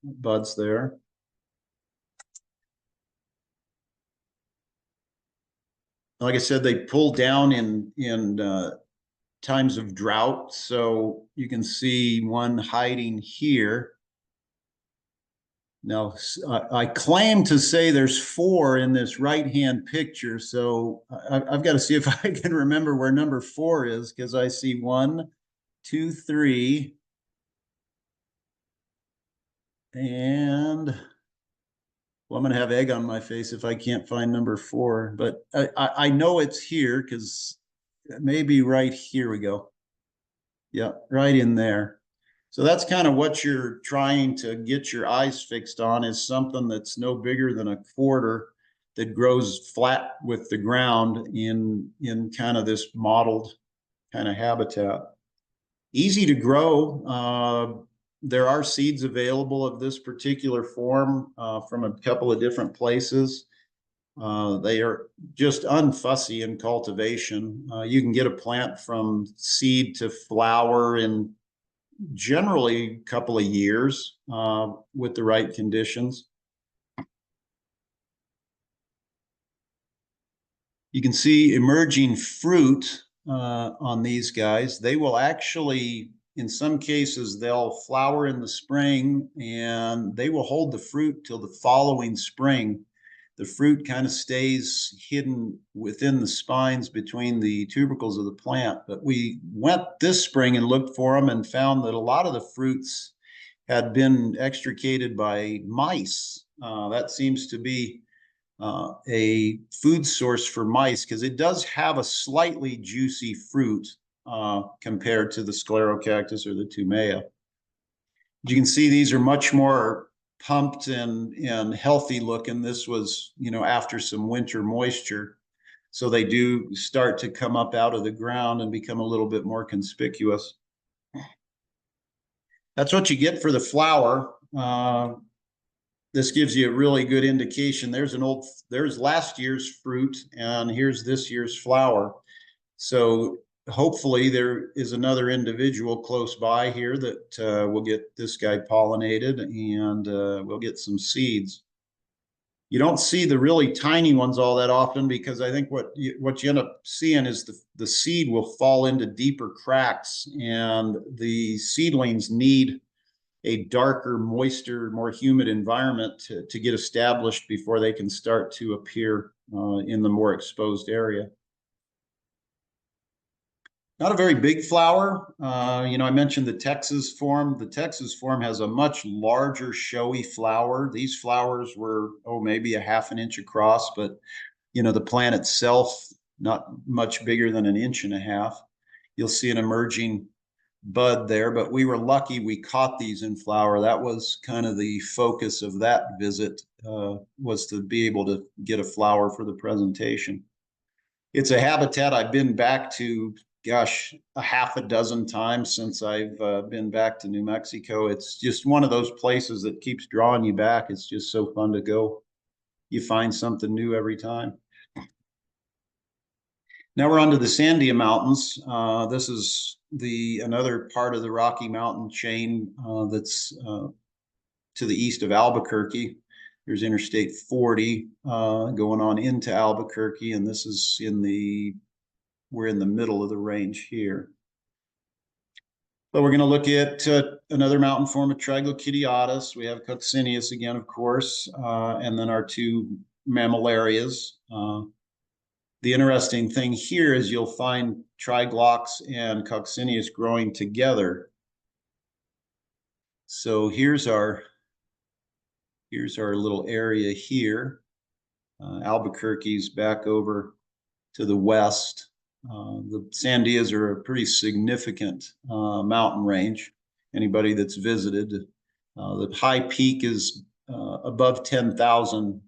Speaker 2: buds there. Like I said, they pull down in times of drought. So you can see one hiding here. Now, I claim to say there's 4 in this right-hand picture. So I've got to see if I can remember where number 4 is, because I see 1, 2, 3. And well, I'm going to have egg on my face if I can't find number 4, but I know it's here because maybe right here we go. Yeah, right in there. So that's kind of what you're trying to get your eyes fixed on, is something that's no bigger than a quarter that grows flat with the ground in kind of this mottled kind of habitat. Easy to grow. There are seeds available of this particular form from a couple of different places. They are just unfussy in cultivation. You can get a plant from seed to flower in generally a couple of years with the right conditions. You can see emerging fruit on these guys. They will actually, in some cases, they'll flower in the spring and they will hold the fruit till the following spring. The fruit kind of stays hidden within the spines between the tubercles of the plant. But we went this spring and looked for them and found that a lot of the fruits had been extricated by mice. That seems to be a food source for mice, because it does have a slightly juicy fruit compared to the sclerocactus or the tumea. You can see these are much more pumped and healthy looking. This was, you know, after some winter moisture. So they do start to come up out of the ground and become a little bit more conspicuous. That's what you get for the flower. This gives you a really good indication. There's last year's fruit, and here's this year's flower. So hopefully there is another individual close by here that will get this guy pollinated, and we'll get some seeds. You don't see the really tiny ones all that often, because I think what you end up seeing is the seed will fall into deeper cracks, and the seedlings need a darker, moister, more humid environment to get established before they can start to appear in the more exposed area. Not a very big flower. I mentioned the Texas form. The Texas form has a much larger, showy flower. These flowers were, maybe a half an inch across, but, the plant itself, not much bigger than an inch and a half. You'll see an emerging bud there, but we were lucky we caught these in flower. That was kind of the focus of that visit, was to be able to get a flower for the presentation. It's a habitat I've been back to, gosh, a half a dozen times since I've been back to New Mexico. It's just one of those places that keeps drawing you back. It's just so fun to go. You find something new every time. Now we're on to the Sandia Mountains. This is another part of the Rocky Mountain chain that's to the east of Albuquerque. There's Interstate 40 going on into Albuquerque, and this is we're in the middle of the range here. But we're going to look at another mountain form of Triglochidiatus. We have Coccineus again, of course, and then our two mammillarias. The interesting thing here is you'll find Triglox and Coccineus growing together. So here's our little area here. Albuquerque's back over to the west. The Sandias are a pretty significant mountain range. Anybody that's visited, the high peak is above 10,000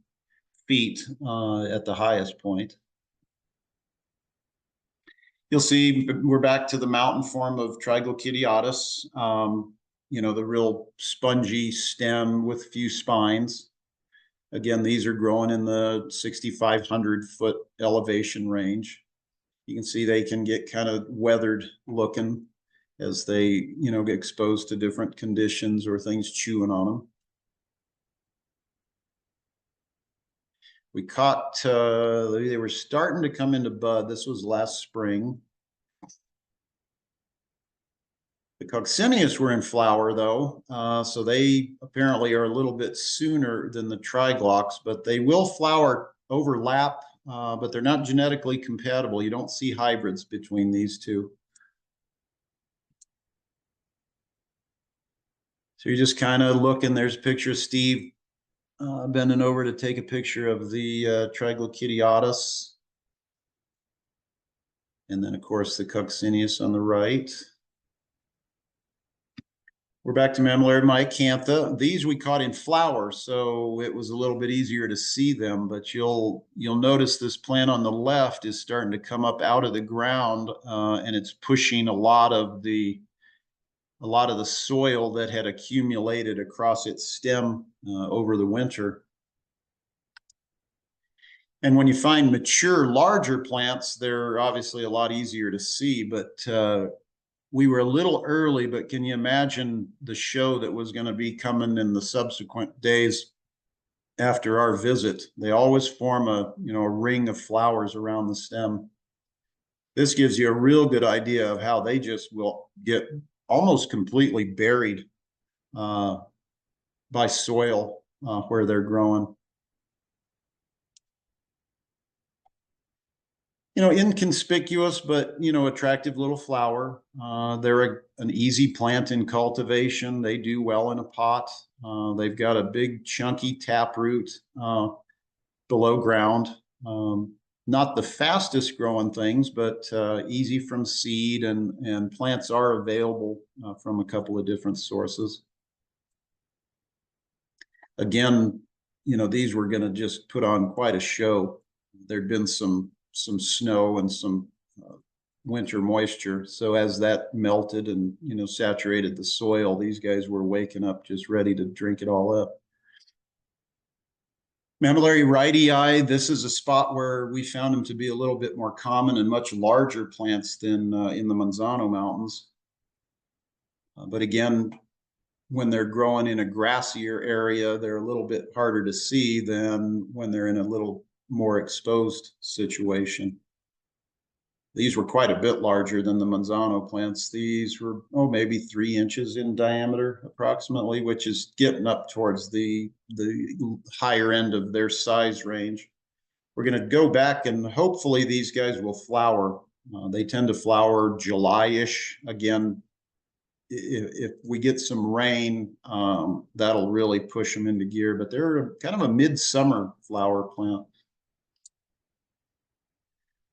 Speaker 2: feet at the highest point. You'll see we're back to the mountain form of Triglochidiatus. The real spongy stem with few spines. Again, these are growing in the 6,500 foot elevation range. You can see they can get kind of weathered looking as they, get exposed to different conditions or things chewing on them. We caught, they were starting to come into bud. This was last spring. The Coccineus were in flower though, so they apparently are a little bit sooner than the Triglox, but they will flower overlap, but they're not genetically compatible. You don't see hybrids between these two. So you're just kind of looking, there's a picture of Steve bending over to take a picture of the Triglochidiatus. And then of course the Coccineus on the right. We're back to Mammillaria myacantha. These we caught in flower, so it was a little bit easier to see them, but you'll notice this plant on the left is starting to come up out of the ground, and it's pushing a lot of the soil that had accumulated across its stem over the winter. And when you find mature, larger plants, they're obviously a lot easier to see, but we were a little early, but can you imagine the show that was going to be coming in the subsequent days after our visit? They always form a ring of flowers around the stem. This gives you a real good idea of how they just will get almost completely buried by soil where they're growing. Inconspicuous, but, attractive little flower. They're an easy plant in cultivation. They do well in a pot. They've got a big chunky taproot below ground. Not the fastest growing things, but easy from seed, and plants are available from a couple of different sources. Again, these were going to just put on quite a show. There'd been some snow and some winter moisture. So as that melted and, saturated the soil, these guys were waking up just ready to drink it all up. Mammillary rightii, this is a spot where we found them to be a little bit more common and much larger plants than in the Manzano Mountains. But again, when they're growing in a grassier area, they're a little bit harder to see than when they're in a little more exposed situation. These were quite a bit larger than the Manzano plants. These were, maybe 3 inches in diameter approximately, which is getting up towards the higher end of their size range. We're going to go back and hopefully these guys will flower. They tend to flower July-ish. Again, if we get some rain, that'll really push them into gear, but they're kind of a midsummer flower plant.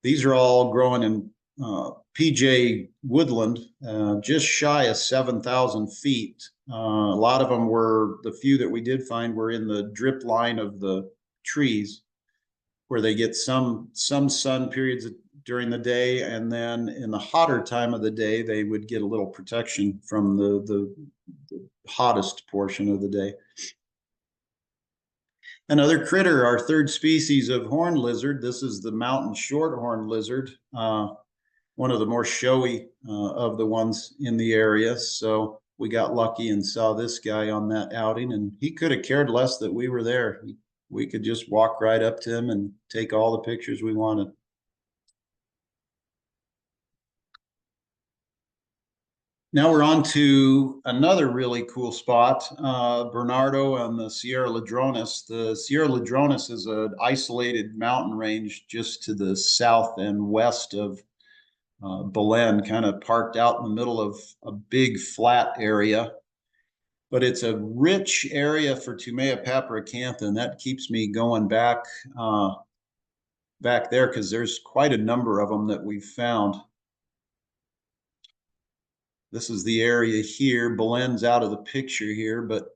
Speaker 2: These are all growing in PJ woodland, just shy of 7,000 feet. A lot of them were, the few that we did find were in the drip line of the trees, where they get some sun periods during the day, and then in the hotter time of the day, they would get a little protection from the hottest portion of the day. Another critter, our third species of horned lizard. This is the mountain shorthorn lizard, one of the more showy of the ones in the area. So we got lucky and saw this guy on that outing, and he could have cared less that we were there. We could just walk right up to him and take all the pictures we wanted. Now we're on to another really cool spot, Bernardo and the Sierra Ladrones. The Sierra Ladrones is an isolated mountain range just to the south and west of Belen, kind of parked out in the middle of a big flat area. But it's a rich area for Tumea papricantha, and that keeps me going back there because there's quite a number of them that we've found. This is the area here. Belen's out of the picture here, but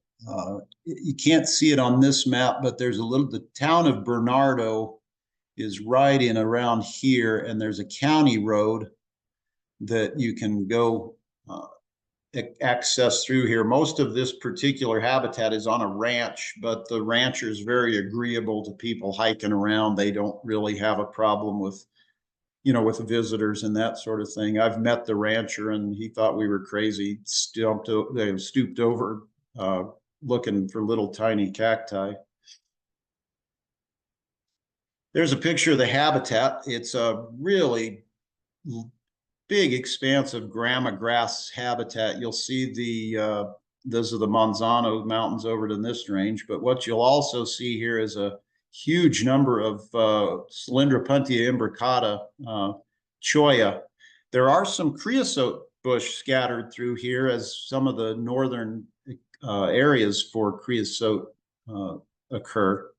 Speaker 2: you can't see it on this map, but there's the town of Bernardo is right in around here, and there's a county road that you can go access through here. Most of this particular habitat is on a ranch, but the rancher is very agreeable to people hiking around. They don't really have a problem with visitors and that sort of thing. I've met the rancher and he thought we were crazy. They stooped over looking for little tiny cacti. There's a picture of the habitat. It's a really big expanse of grama grass habitat. You'll see those are the Manzano Mountains over in this range, but what you'll also see here is a huge number of Cylindropuntia imbricata, cholla. There are some creosote bush scattered through here as some of the northern areas for creosote occur.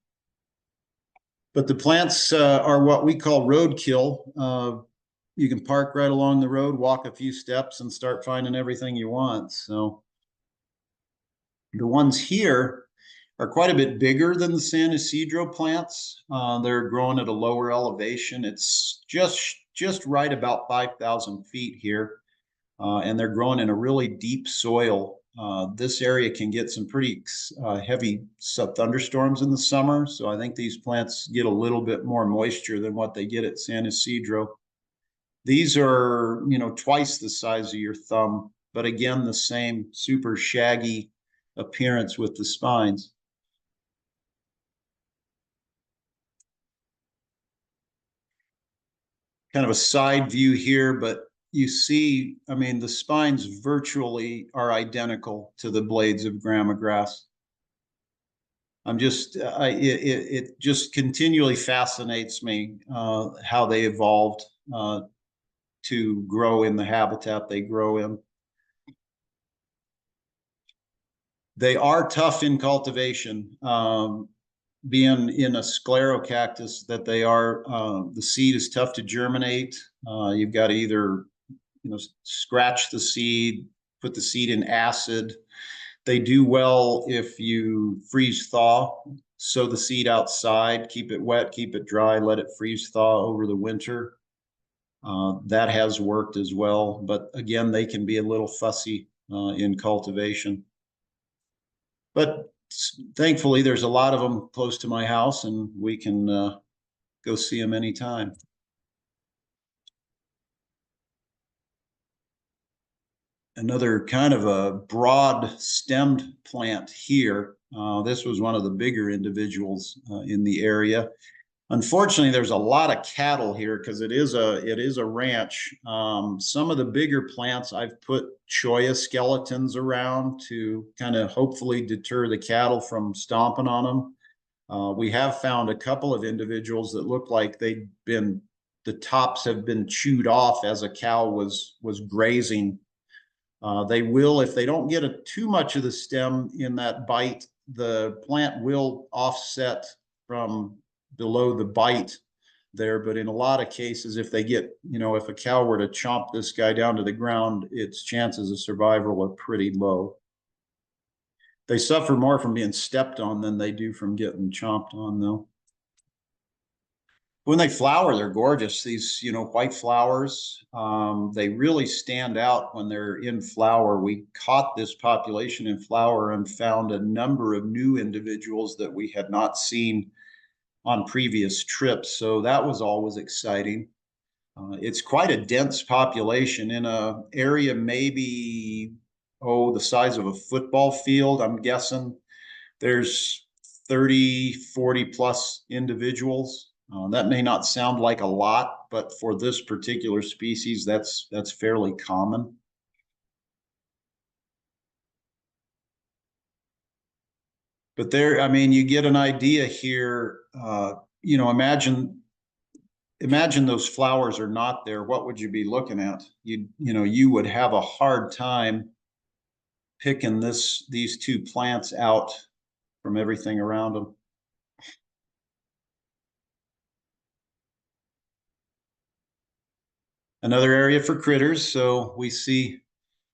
Speaker 2: But the plants are what we call roadkill. You can park right along the road, walk a few steps, and start finding everything you want. So the ones here are quite a bit bigger than the San Isidro plants. They're growing at a lower elevation. It's just right about 5,000 feet here, and they're growing in a really deep soil. This area can get some pretty heavy thunderstorms in the summer, so I think these plants get a little bit more moisture than what they get at San Isidro. These are, twice the size of your thumb, but again, the same super shaggy appearance with the spines. Kind of a side view here, but you see, the spines virtually are identical to the blades of grama grass. It just continually fascinates me how they evolved to grow in the habitat they grow in. They are tough in cultivation. Being in a sclerocactus that they are, the seed is tough to germinate. You've got to either, scratch the seed, put the seed in acid. They do well if you freeze thaw, sow the seed outside, keep it wet, keep it dry, let it freeze thaw over the winter. That has worked as well, but again, they can be a little fussy in cultivation. But thankfully there's a lot of them close to my house, and we can go see them anytime. Another kind of a broad stemmed plant here. This was one of the bigger individuals in the area. Unfortunately, there's a lot of cattle here because it is a ranch. Some of the bigger plants, I've put cholla skeletons around to kind of hopefully deter the cattle from stomping on them. We have found a couple of individuals that look like the tops have been chewed off as a cow was grazing. They will, if they don't get too much of the stem in that bite, the plant will offset from below the bite there. But in a lot of cases, if they get, if a cow were to chomp this guy down to the ground, its chances of survival are pretty low. They suffer more from being stepped on than they do from getting chomped on, though. When they flower, they're gorgeous. These, white flowers, they really stand out when they're in flower. We caught this population in flower and found a number of new individuals that we had not seen on previous trips. So that was always exciting. It's quite a dense population in an area maybe, the size of a football field. I'm guessing there's 30, 40 plus individuals. That may not sound like a lot, but for this particular species, that's fairly common. But there, I mean, you get an idea here. Imagine those flowers are not there. What would you be looking at? You would have a hard time picking these two plants out from everything around them. Another area for critters. So we see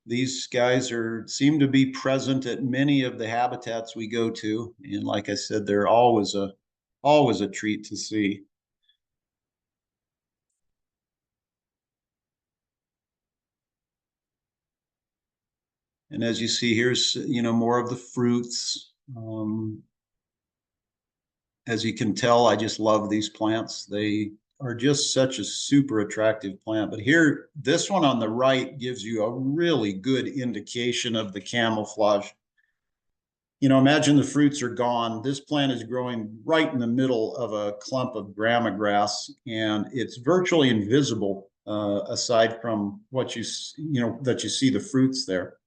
Speaker 2: these guys seem to be present at many of the habitats we go to. And like I said, they're always a treat to see. And as you see, here's, more of the fruits. As you can tell, I just love these plants. They are just such a super attractive plant. But here, this one on the right gives you a really good indication of the camouflage. Imagine the fruits are gone. This plant is growing right in the middle of a clump of grama grass, and it's virtually invisible aside from what that you see the fruits there.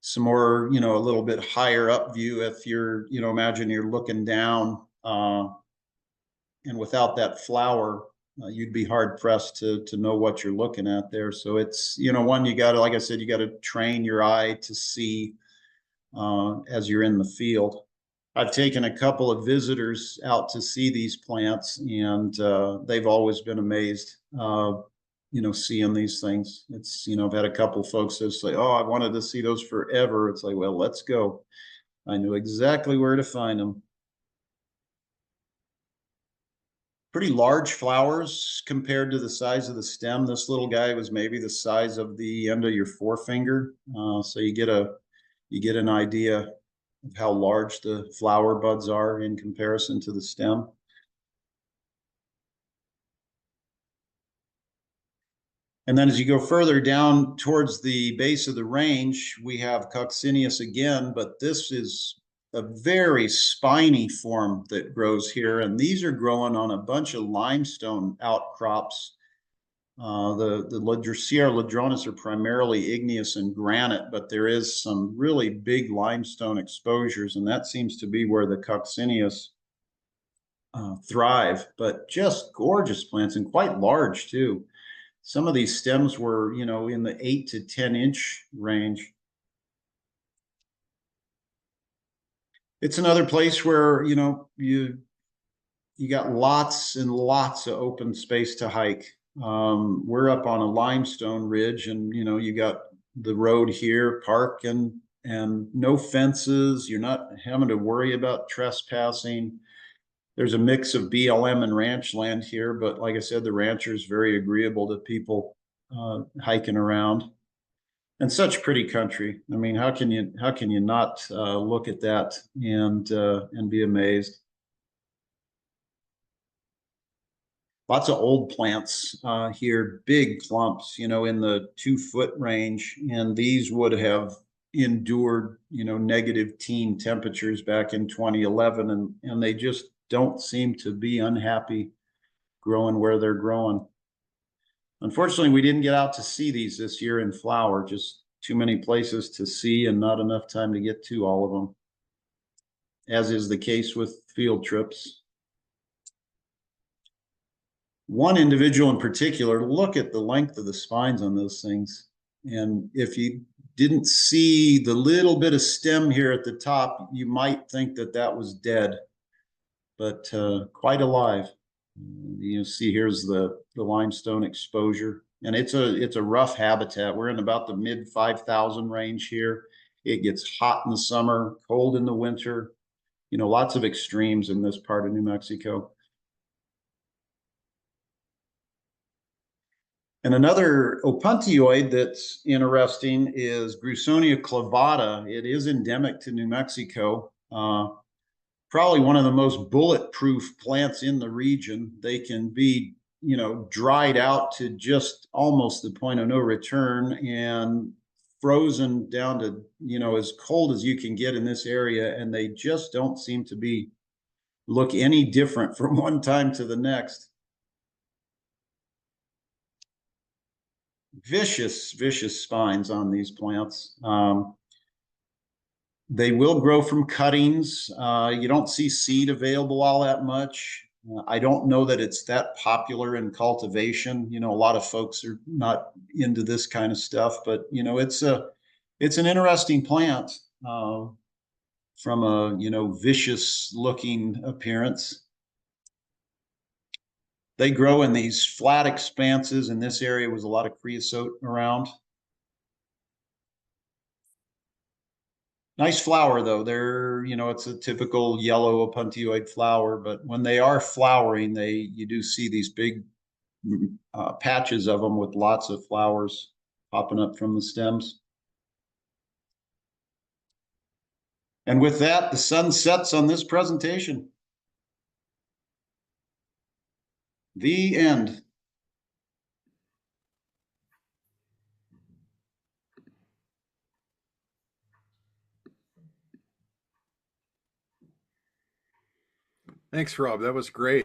Speaker 2: Some more, a little bit higher up view. If you're, imagine you're looking down and without that flower, you'd be hard pressed to know what you're looking at there. So it's, one, you got to, like I said, you got to train your eye to see as you're in the field. I've taken a couple of visitors out to see these plants, and they've always been amazed, seeing these things. It's, I've had a couple folks that say, oh, I wanted to see those forever. It's like, well, let's go. I knew exactly where to find them. Pretty large flowers compared to the size of the stem. This little guy was maybe the size of the end of your forefinger. So you get an idea of how large the flower buds are in comparison to the stem. And then as you go further down towards the base of the range, we have coccineus again, but this is a very spiny form that grows here. And these are growing on a bunch of limestone outcrops. The Sierra Ladrones are primarily igneous and granite, but there is some really big limestone exposures, and that seems to be where the coccineus thrive. But just gorgeous plants, and quite large too. Some of these stems were, in the 8 to 10 inch range. It's another place where, you got lots and lots of open space to hike. We're up on a limestone ridge, and, you got the road here, park and no fences. You're not having to worry about trespassing. There's a mix of BLM and ranch land here, but like I said, the rancher is very agreeable to people hiking around. And such pretty country. I mean, how can you not look at that and be amazed? Lots of old plants here, big clumps, in the 2 foot range, and these would have endured, negative teen temperatures back in 2011, and they just don't seem to be unhappy growing where they're growing. Unfortunately, we didn't get out to see these this year in flower, just too many places to see and not enough time to get to all of them, as is the case with field trips. One individual in particular, look at the length of the spines on those things. And if you didn't see the little bit of stem here at the top, you might think that that was dead, but quite alive. You see here's the limestone exposure, and it's a rough habitat. We're in about the mid 5,000 range here. It gets hot in the summer, cold in the winter, lots of extremes in this part of New Mexico. And another opuntioid that's interesting is Grussonia clavata. It is endemic to New Mexico. Probably one of the most bulletproof plants in the region. They can be, dried out to just almost the point of no return and frozen down to, as cold as you can get in this area. And they just don't seem to look any different from one time to the next. Vicious spines on these plants. They will grow from cuttings. You don't see seed available all that much. I don't know that it's that popular in cultivation. A lot of folks are not into this kind of stuff, but it's an interesting plant from a vicious looking appearance. They grow in these flat expanses. In this area was a lot of creosote around. Nice flower though. They're, it's a typical yellow opuntioid flower, but when they are flowering, you do see these big patches of them with lots of flowers popping up from the stems. And with that, the sun sets on this presentation. The end.
Speaker 3: Thanks, Rob. That was great.